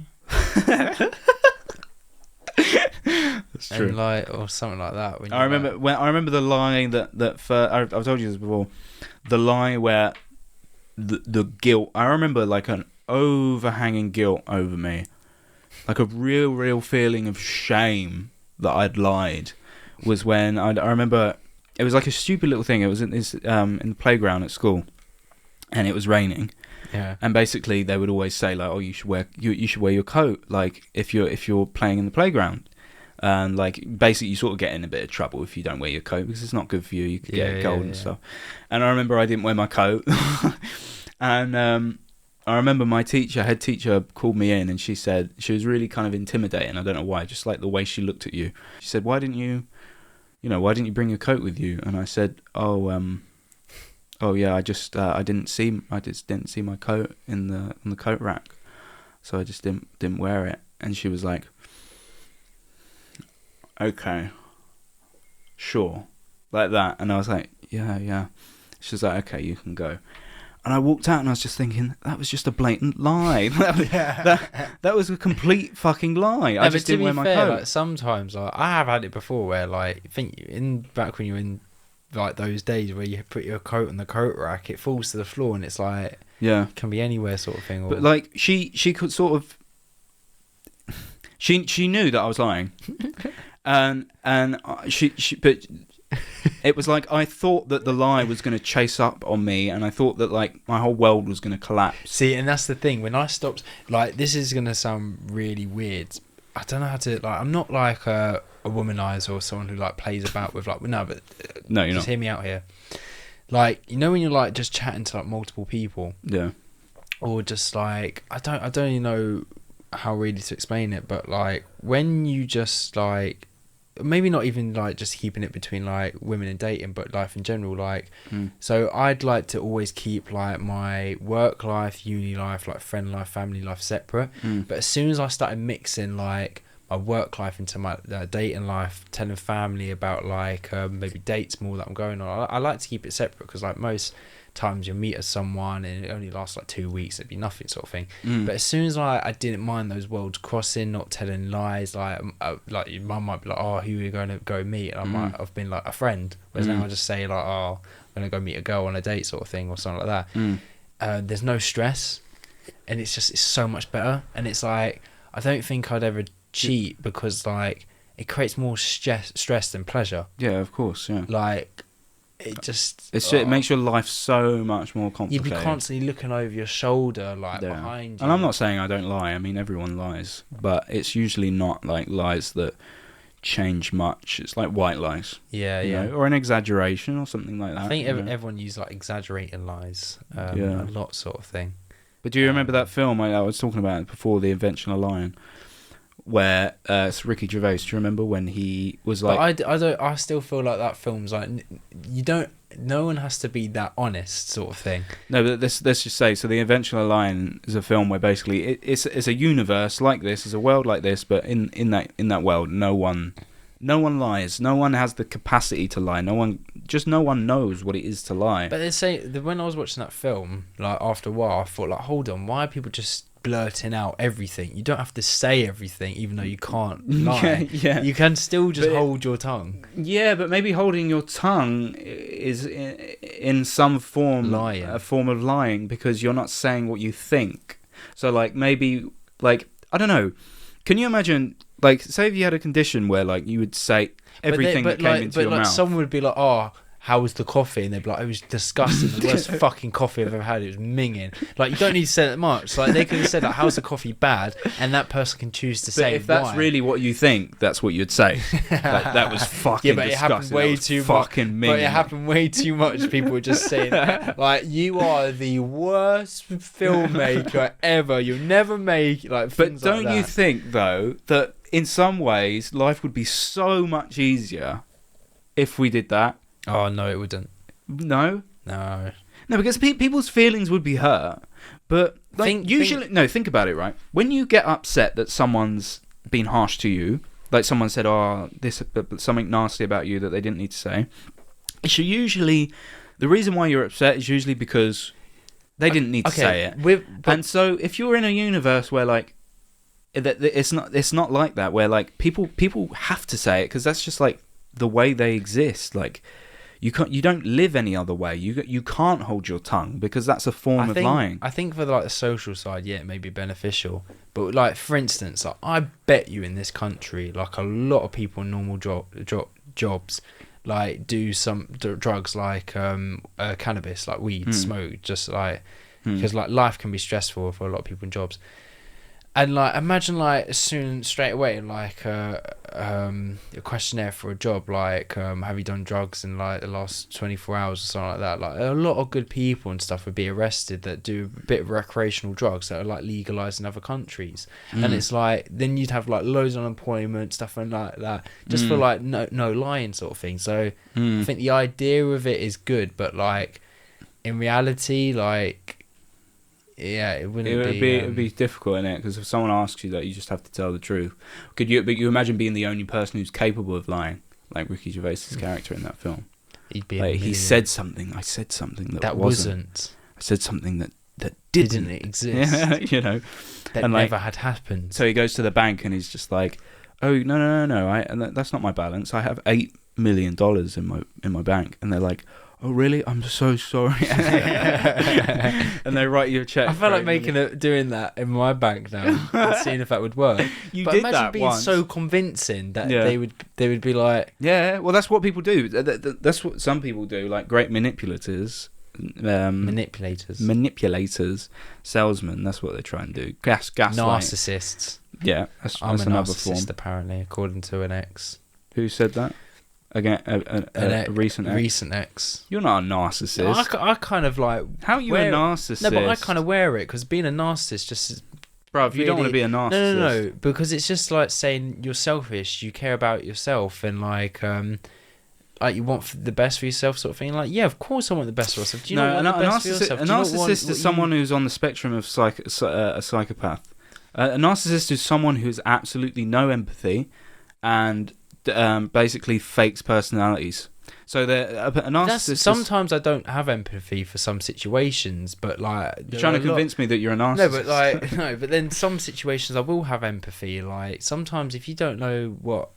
That's true. And like, or something like that. I remember the lie I've told you this before. The lie where the guilt. I remember like an overhanging guilt over me, like a real feeling of shame that I'd lied. Was when I remember it was like a stupid little thing. It was in the playground at school, and it was raining. Yeah. And basically, they would always say like, "Oh, you should wear your coat, like if you're playing in the playground." And like basically, you sort of get in a bit of trouble if you don't wear your coat because it's not good for you. You could get a cold and stuff. And I remember I didn't wear my coat, and I remember my head teacher, called me in, and she said she was really kind of intimidating. I don't know why, just like the way she looked at you. She said, "Why didn't you bring your coat with you?" And I said, "Oh yeah, I just didn't see my coat in the coat rack, so I just didn't wear it." And she was like, "Okay, sure," like that. And I was like, yeah. She was like, "Okay, you can go." And I walked out and I was just thinking, that was just a blatant lie. that was a complete fucking lie. I just didn't wear my coat. Like, sometimes like, I have had it before where like, back when you were in like those days where you put your coat on the coat rack, it falls to the floor and it's like, it can be anywhere sort of thing. Or... But like she could sort of, she knew that I was lying. And but it was like I thought that the lie was going to chase up on me, and I thought that like my whole world was going to collapse. See, and that's the thing. When I stopped, like, this is going to sound really weird. I don't know how to, like, I'm not like a womanizer or someone who like plays about with like, no, but no, you're just not. Hear me out here. Like, you know when you're like just chatting to like multiple people, or just like I don't even know how really to explain it, but like when you just like, maybe not even like just keeping it between like women and dating, but life in general, like so I'd like to always keep like my work life, uni life, like friend life, family life separate. But as soon as I started mixing like work life into my dating life, telling family about like maybe dates more that I'm going on. I like to keep it separate because like most times you'll meet someone and it only lasts like 2 weeks, it'd be nothing sort of thing. But as soon as I didn't mind those worlds crossing, not telling lies, like your mum might be like, oh, who are you going to go meet? And I might have been like a friend, whereas now I just say like, oh, I'm going to go meet a girl on a date sort of thing or something like that. There's no stress and it's so much better. And it's like, I don't think I'd ever cheat because like it creates more stress than pleasure. Yeah, of course. Yeah, like it makes your life so much more complicated. You'd be constantly looking over your shoulder, like behind you. And I'm not saying I don't lie. I mean, everyone lies, but it's usually not like lies that change much. It's like white lies. Yeah, you know, or an exaggeration or something like that. I think everyone uses like exaggerating lies a lot, sort of thing. But do you remember that film I was talking about before, The Invention of Lying, where it's Ricky Gervais? Do you remember when he was like? But I still feel like that film's like no one has to be that honest, sort of thing. No, but let's just say, so The Invention of Lying is a film where basically it's a universe like this, it's a world like this, but in that world, no one lies. No one has the capacity to lie. No one knows what it is to lie. But they say that when I was watching that film, like after a while, I thought like, hold on, why are people just blurting out everything? You don't have to say everything, even though you can't lie. Yeah. You can still just hold your tongue. Yeah, but maybe holding your tongue is in some form a form of lying because you're not saying what you think. So like maybe like I don't know. Can you imagine? Like, say if you had a condition where, like, you would say everything that came into your mouth. But, someone would be like, oh, how was the coffee? And they'd be like, it was disgusting. The worst fucking coffee I've ever had. It was minging. Like, you don't need to say that much. Like, they could have said, like, how's the coffee bad? And that person can choose to say But if that's really what you think, that's what you'd say. That was fucking disgusting. It happened way too much. But it happened way too much. People would just say, like, you are the worst filmmaker ever. You'll never make, like, But don't you think, though, that in some ways, life would be so much easier if we did that? Oh, no, it wouldn't. No? No, because people's feelings would be hurt. But like, think about it, right? When you get upset that someone's been harsh to you, like someone said, oh, something nasty about you that they didn't need to say, it's usually, the reason why you're upset is usually because they didn't need to say it. And so if you're in a universe where, like, it's not like that, where like people have to say it because that's just like the way they exist. Like you don't live any other way. You can't hold your tongue because that's a form of lying. I think for like the social side, yeah, it may be beneficial. But like for instance, like, I bet you in this country, like a lot of people in normal jobs, like do some drugs like cannabis, like weed, smoke, just like because like life can be stressful for a lot of people in jobs. And like, imagine like straight away, like a questionnaire for a job, like have you done drugs in like the last 24 hours or something like that? Like a lot of good people and stuff would be arrested that do a bit of recreational drugs that are like legalized in other countries. And it's like then you'd have like loads of unemployment stuff and like that, just for like no lying sort of thing. So I think the idea of it is good, but like in reality, like. Yeah, it would be difficult, innit? Because if someone asks you that, you just have to tell the truth. But you imagine being the only person who's capable of lying, like Ricky Gervais's character in that film? He'd be like, he said something. I said something that wasn't. I said something that didn't exist. You know, that and never had happened. So he goes to the bank and he's just like, "Oh no! And that's not my balance. I have $8 million in my bank." And they're like, "Oh really? I'm so sorry." And they write you a check. I feel like doing that in my bank now and seeing if that would work. But imagine that being once. So convincing that they would be like, yeah. Well, that's what people do. That's what some people do. Like great manipulators, salesmen. That's what they try and do. Gaslight. Narcissists. Yeah, I'm a another narcissist form. Apparently, according to an ex. Who said that? Again, a recent ex. Recent ex. You're not a narcissist. I kind of like. How are you a narcissist? No, but I kind of wear it because being a narcissist just. Bro, if you don't want to be a narcissist. No, because it's just like saying you're selfish. You care about yourself and like you want the best for yourself, sort of thing. Like, yeah, of course I want the best for myself. Do you know what the best for yourself? A narcissist is someone who's on the spectrum of a psychopath. A narcissist is someone who has absolutely no empathy and basically fakes personalities. So a narcissist. Sometimes I don't have empathy for some situations, but like you're trying to convince me that you're a narcissist. But then some situations I will have empathy. Like sometimes if you don't know what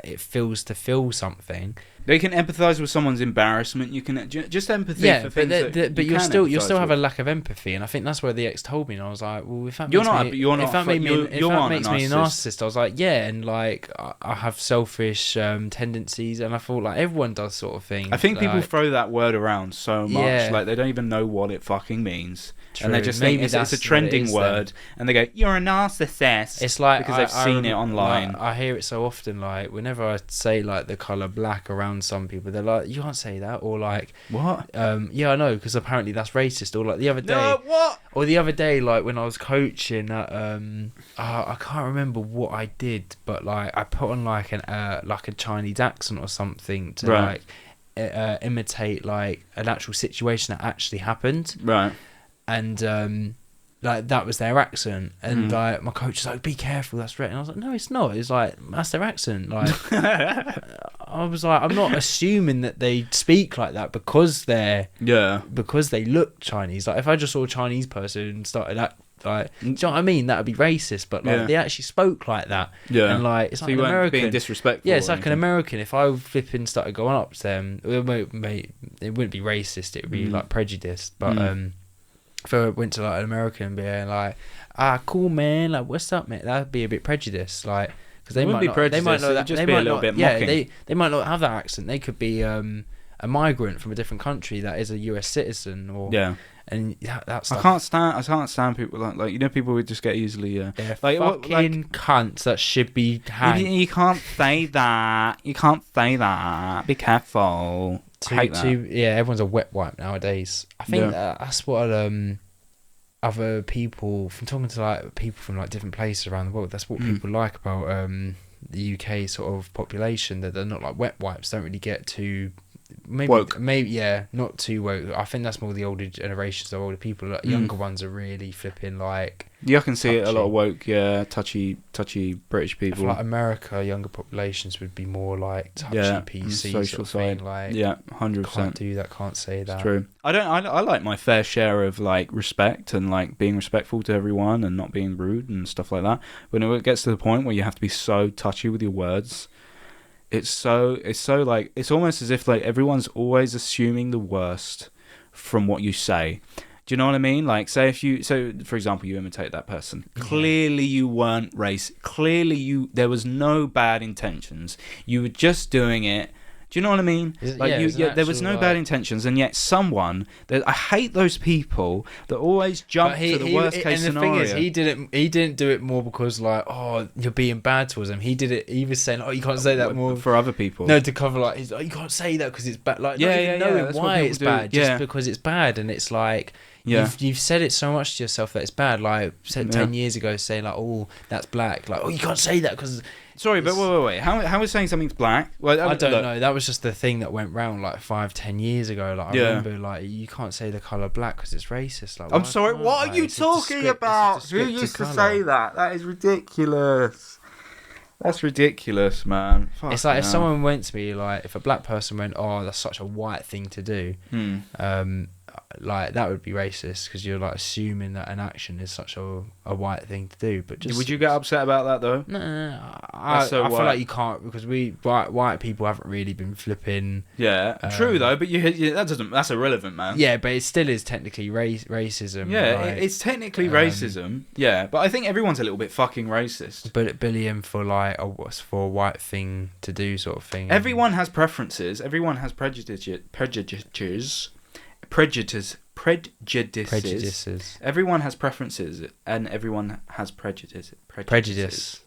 it feels to feel something, they can empathise with someone's embarrassment. You can just empathy for things but you'll still have a lack of empathy, and I think that's where the ex told me, and I was like, well, if that makes me a narcissist, I was like, yeah, and like I have selfish tendencies, and I thought like everyone does sort of thing. I think people throw that word around so much, like they don't even know what it fucking means. True. And they just think it's a trending word, and they go, "You're a narcissist." It's like because they've seen it online. Like, I hear it so often. Like whenever I say like the color black around some people, they're like, "You can't say that," or like, "What?" Yeah, I know, because apparently that's racist. Or like the other day, like when I was coaching at I can't remember what I did, but like I put on like a Chinese accent or something to like imitate like an actual situation that actually happened. Right. And like that was their accent, and like my coach was like, "Be careful, that's right." And I was like, "No, it's not. It's like that's their accent." Like I was like, I'm not assuming that they speak like that because they look Chinese. Like if I just saw a Chinese person and started like, do you know what I mean? That would be racist, but like they actually spoke like that. Yeah, and like it's so like an American being disrespectful. Yeah, it's like an American. If I flipping started going up to them, it wouldn't be racist. It would be like prejudiced, but if I went to like an American and be like, cool man, like what's up, mate? That'd be a bit prejudiced, like because they might not know that. They might not. Yeah, they might not have that accent. They could be a migrant from a different country that is a US citizen, or and that's. I can't stand people like you know, people would just get easily they're like fucking cunts that should be hanged. You can't say that. You can't say that. Be careful. Everyone's a wet wipe nowadays. I think that's what other people, from talking to like people from like different places around the world, that's what people like about the UK sort of population, that they're not like wet wipes, don't really get too woke. Not too woke. I think that's more the older generations of older people. Like, younger ones are really flipping like. Yeah, I can see it a lot of woke. Yeah, touchy British people. I feel like America, younger populations would be more like touchy PC social sort of side. Thing, like 100%. Can't do that. Can't say that. It's true. I like my fair share of like respect and like being respectful to everyone and not being rude and stuff like that. When it gets to the point where you have to be so touchy with your words. It's so like it's almost as if like everyone's always assuming the worst from what you say. Do you know what I mean? Like, say for example, you imitate that person. Clearly you weren't racist. Clearly there was no bad intentions. You were just doing it. Do you know what I mean? There was no bad intentions, and yet I hate those people that always jump to the worst case scenario. And the thing is, he didn't do it more because like, oh, you're being bad towards him. He did it. He was saying, oh, you can't say that more for other people. No, to cover like, he's like, you can't say that because it's bad. Like, knowing why it's bad, just because it's bad, and it's like. Yeah. You've said it so much to yourself that it's bad. Like said 10 years ago, saying like, "Oh, that's black." Like, "Oh, you can't say that because." Sorry, but wait. How is saying something's black? Well, I don't know. That was just the thing that went round like 5-10 years ago. Like I remember, like you can't say the color black because it's racist. Like, I'm sorry. What are you talking about? Who used to say that? That is ridiculous. That's ridiculous, man. It's like if someone went to me, like if a black person went, "Oh, that's such a white thing to do," like that would be racist because you're like assuming that an action is such a white thing to do. But just would you get upset about that though? No. I feel like you can't because white people haven't really been flipping. Yeah, true though. But that's irrelevant, man. Yeah, but it still is technically racism. Yeah, like, it's technically racism. Yeah, but I think everyone's a little bit fucking racist. But bullying for like a white thing to do sort of thing. Everyone has preferences. Everyone has prejudices. Everyone has preferences, and everyone has prejudices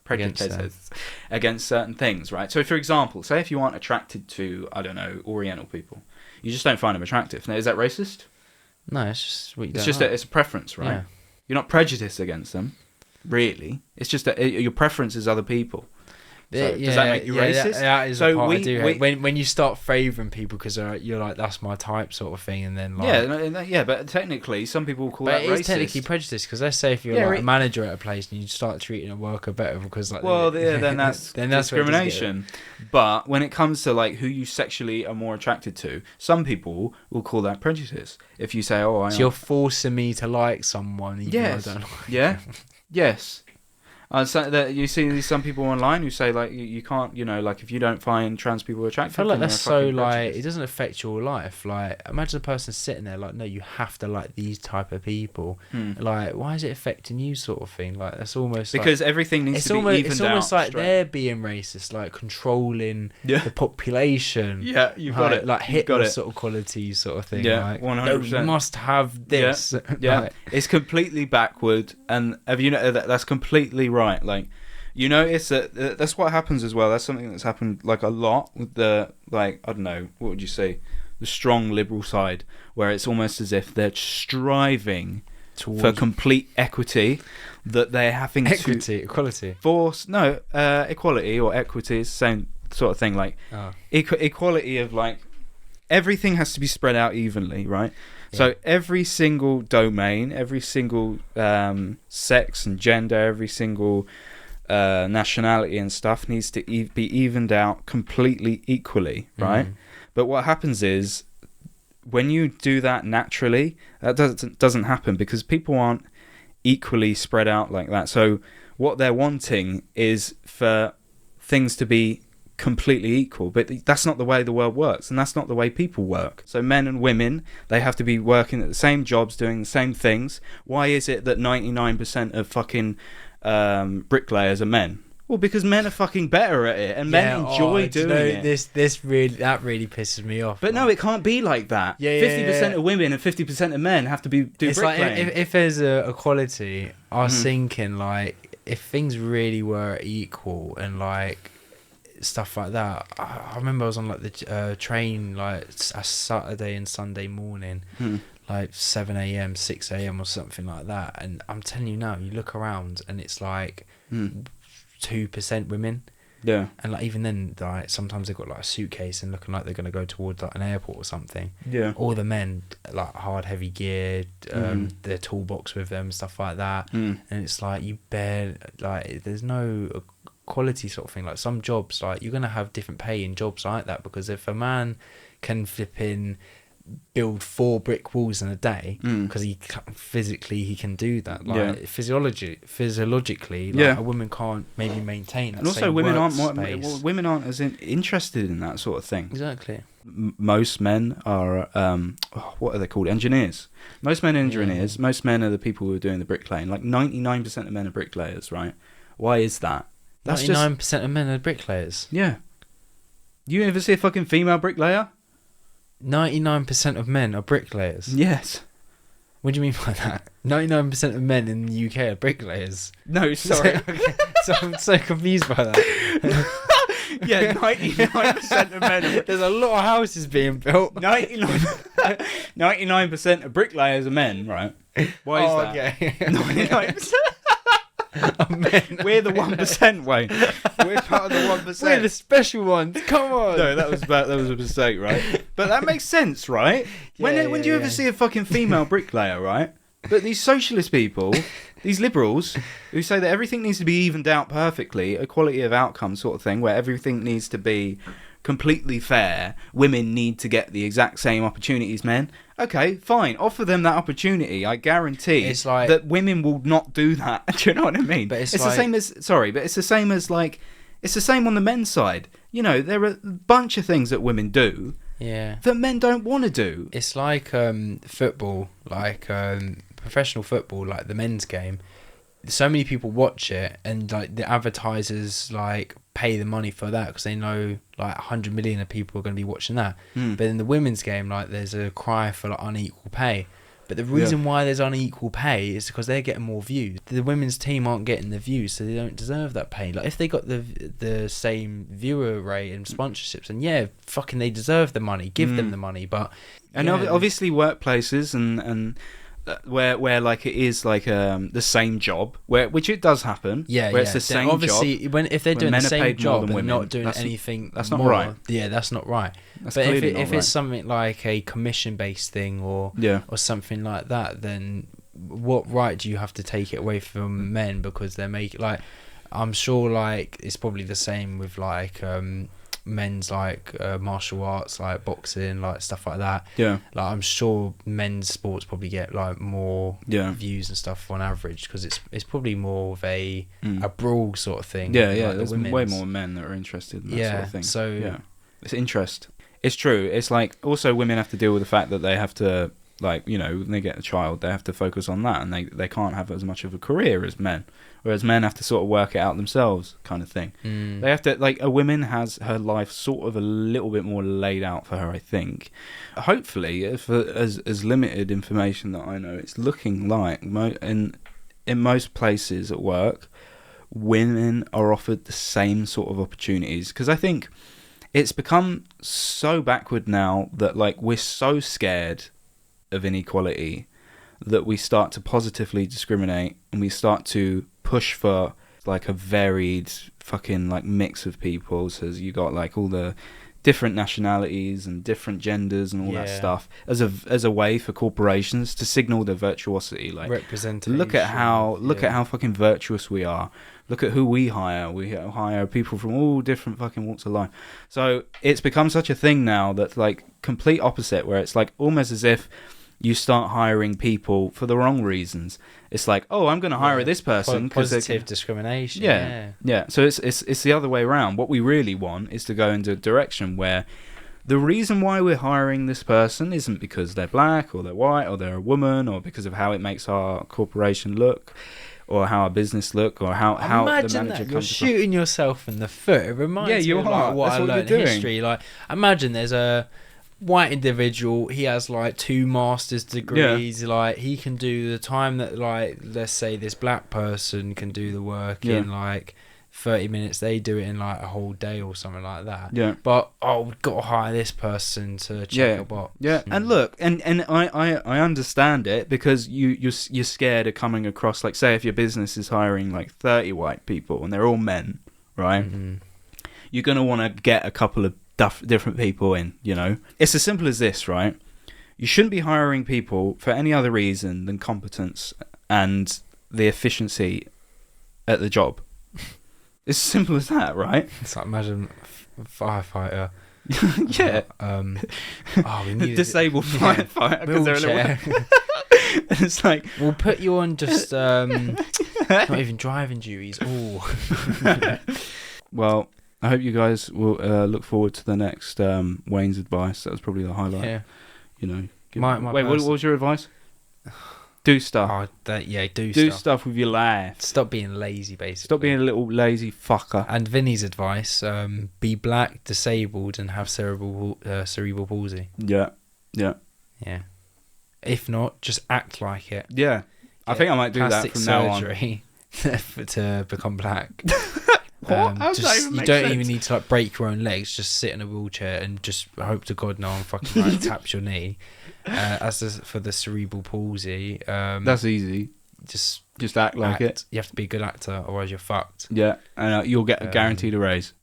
against certain things, right? So, for example, say if you aren't attracted to, I don't know, Oriental people, you just don't find them attractive. Now, is that racist? No, it's just what you it's a preference, right? Yeah. You're not prejudiced against them, really. It's just that your preference is other people. So does that make you racist? That is so the part I do hate. When you start favouring people because you're like, that's my type sort of thing, and then like... Yeah, but technically some people call that racist. But it is technically prejudice, because let's say if you're like a manager at a place and you start treating a worker better because like... then that's discrimination. But when it comes to like who you sexually are more attracted to, some people will call that prejudice. If you say, so you're forcing me to like someone even though I don't like them. Yes. So that you see some people online who say like you can't, like if you don't find trans people attractive, I feel like that's so like it doesn't affect your life. Like imagine a person sitting there like, no, you have to like these type of people. Like why is it affecting you, sort of thing? Like that's almost because everything needs to be evened out. It's almost like they're being racist, like controlling the population. Yeah, you've got it. Like Hitler sort of qualities, sort of thing. Yeah, like, 100%. No, you must have this. Yeah, like, it's completely backward, and have you know that's completely right. Like, you notice that that's what happens as well. That's something that's happened like a lot with the, like, I don't know, what would you say, the strong liberal side, where it's almost as if they're striving for complete equity, that they're having equality equality or equity is the same sort of thing. Like equality of like everything has to be spread out evenly, right? Yeah. So every single domain, every single sex and gender, every single nationality and stuff needs to be evened out completely equally, right? But what happens is when you do that naturally, that doesn't happen because people aren't equally spread out like that. So what they're wanting is for things to be completely equal, but that's not the way the world works, and that's not the way people work. So men and women, they have to be working at the same jobs, doing the same things. Why is it that 99% of fucking bricklayers are men? Well, because men are fucking better at it, and men enjoy doing it. That really pisses me off. But no, it can't be like that. 50% of women and 50% of men have to do bricklaying. Like if there's a equality, I was thinking like if things really were equal and like stuff like that. I remember I was on like the train like a Saturday and Sunday morning, like 7 a.m, 6 a.m or something like that, and I'm telling you now, you look around and it's like 2% women. Yeah. And like even then, like sometimes they've got like a suitcase and looking like they're gonna go towards like an airport or something. Yeah. All the men like hard heavy gear, their toolbox with them, stuff like that. And it's like you like there's no quality sort of thing. Like some jobs, like you're gonna have different pay in jobs like that, because if a man can build 4 brick walls in a day because he can do that, like physiologically like a woman can't maybe maintain that. And also women aren't as interested in that sort of thing. Exactly. Most men are what are they called, engineers. Most men are engineers. Most men are the people who are doing the bricklaying. Like 99% of men are bricklayers, right? Why is that? That's 99% of men are bricklayers. Yeah. You ever see a fucking female bricklayer? 99% of men are bricklayers. Yes. What do you mean by that? 99% of men in the UK are bricklayers. No, sorry. So I'm so confused by that. Yeah, 99% of men. There's a lot of houses being built. 99% of bricklayers are men, right? Why is that? Okay. 99%. We're the 1%, Wayne. We're part of the 1%. We're the special ones. Come on. No, that was a mistake, right? But that makes sense, right? When do you ever see a fucking female bricklayer, right? But these socialist people, these liberals, who say that everything needs to be evened out perfectly, equality of outcome sort of thing, where everything needs to be completely fair, women need to get the exact same opportunities men. Okay, fine, offer them that opportunity. I guarantee it's like, that women will not do that. Do you know what I mean? But it's the same as it's the same as like, it's the same on the men's side. You know, there are a bunch of things that women do that men don't want to do. It's like football, like professional football, like the men's game. So many people watch it, and like the advertisers like pay the money for that because they know like 100 million of people are going to be watching that. But in the women's game, like there's a cry for like unequal pay. But the reason why there's unequal pay is because they're getting more views. The women's team aren't getting the views, so they don't deserve that pay. Like if they got the same viewer rate and sponsorships, and fucking they deserve the money. Give them the money. But obviously workplaces and where like it is like the same job, which it does happen. Yeah, where it's the same obviously, job. If they're doing the same job and women, not doing anything, that's not more, right. Yeah, that's not right. That's but if right. it's something like a commission-based thing or something like that, then what right do you have to take it away from men because they're making like? I'm sure like it's probably the same with like men's like martial arts, like boxing, like stuff like that. Yeah, like I'm sure men's sports probably get like more views and stuff on average because it's probably more of a brawl sort of thing. Yeah, like there's way more men that are interested in that sort of thing. So yeah, it's interest. It's true. It's like also women have to deal with the fact that they have to, like, you know, when they get a child, they have to focus on that, and they can't have as much of a career as men. Whereas men have to sort of work it out themselves, kind of thing. They have to, like, a woman has her life sort of a little bit more laid out for her, I think. Hopefully, as limited information that I know, it's looking like in most places at work, women are offered the same sort of opportunities. Because I think it's become so backward now that, like, we're so scared of inequality that we start to positively discriminate and we start to push for like a varied fucking like mix of people. So you got like all the different nationalities and different genders and all that stuff as a way for corporations to signal their virtuosity. Like, representation. Look at how fucking virtuous we are. Look at who we hire. We hire people from all different fucking walks of life. So it's become such a thing now that's like complete opposite, where it's like almost as if you start hiring people for the wrong reasons. It's like, oh, I'm going to hire this person because positive discrimination. Yeah. So it's the other way around. What we really want is to go into a direction where the reason why we're hiring this person isn't because they're black or they're white or they're a woman or because of how it makes our corporation look or how our business look or how the manager that you're shooting yourself in the foot. It reminds me of like what I learned in history. Like, imagine there's a white individual, he has like 2 master's degrees, like he can do the time that, like, let's say this black person can do the work in like 30 minutes, they do it in like a whole day or something like that. But we've got to hire this person to check a box. And look, and I understand it, because you're scared of coming across, like, say if your business is hiring like 30 white people and they're all men, right? You're gonna want to get a couple of different people in, you know. It's as simple as this, right? You shouldn't be hiring people for any other reason than competence and the efficiency at the job. It's as simple as that, right? It's like, imagine a firefighter. We need a disabled firefighter because they're a little. It's like, we'll put you on just not even driving duties. Well, I hope you guys will look forward to the next Wayne's advice. That was probably the highlight. Yeah. You know. What was your advice? Do stuff. Do stuff with your life. Stop being lazy, basically. Stop being a little lazy fucker. And Vinny's advice, be black, disabled, and have cerebral palsy. Yeah. If not, just act like it. Yeah. I think I might do that from now on. Plastic surgery to become black. What? You don't even need to like break your own legs. Just sit in a wheelchair and just hope to God no one fucking like taps your knee. For the cerebral palsy, that's easy. Just act like it. You have to be a good actor, otherwise you're fucked. Yeah, and you'll get guaranteed a raise.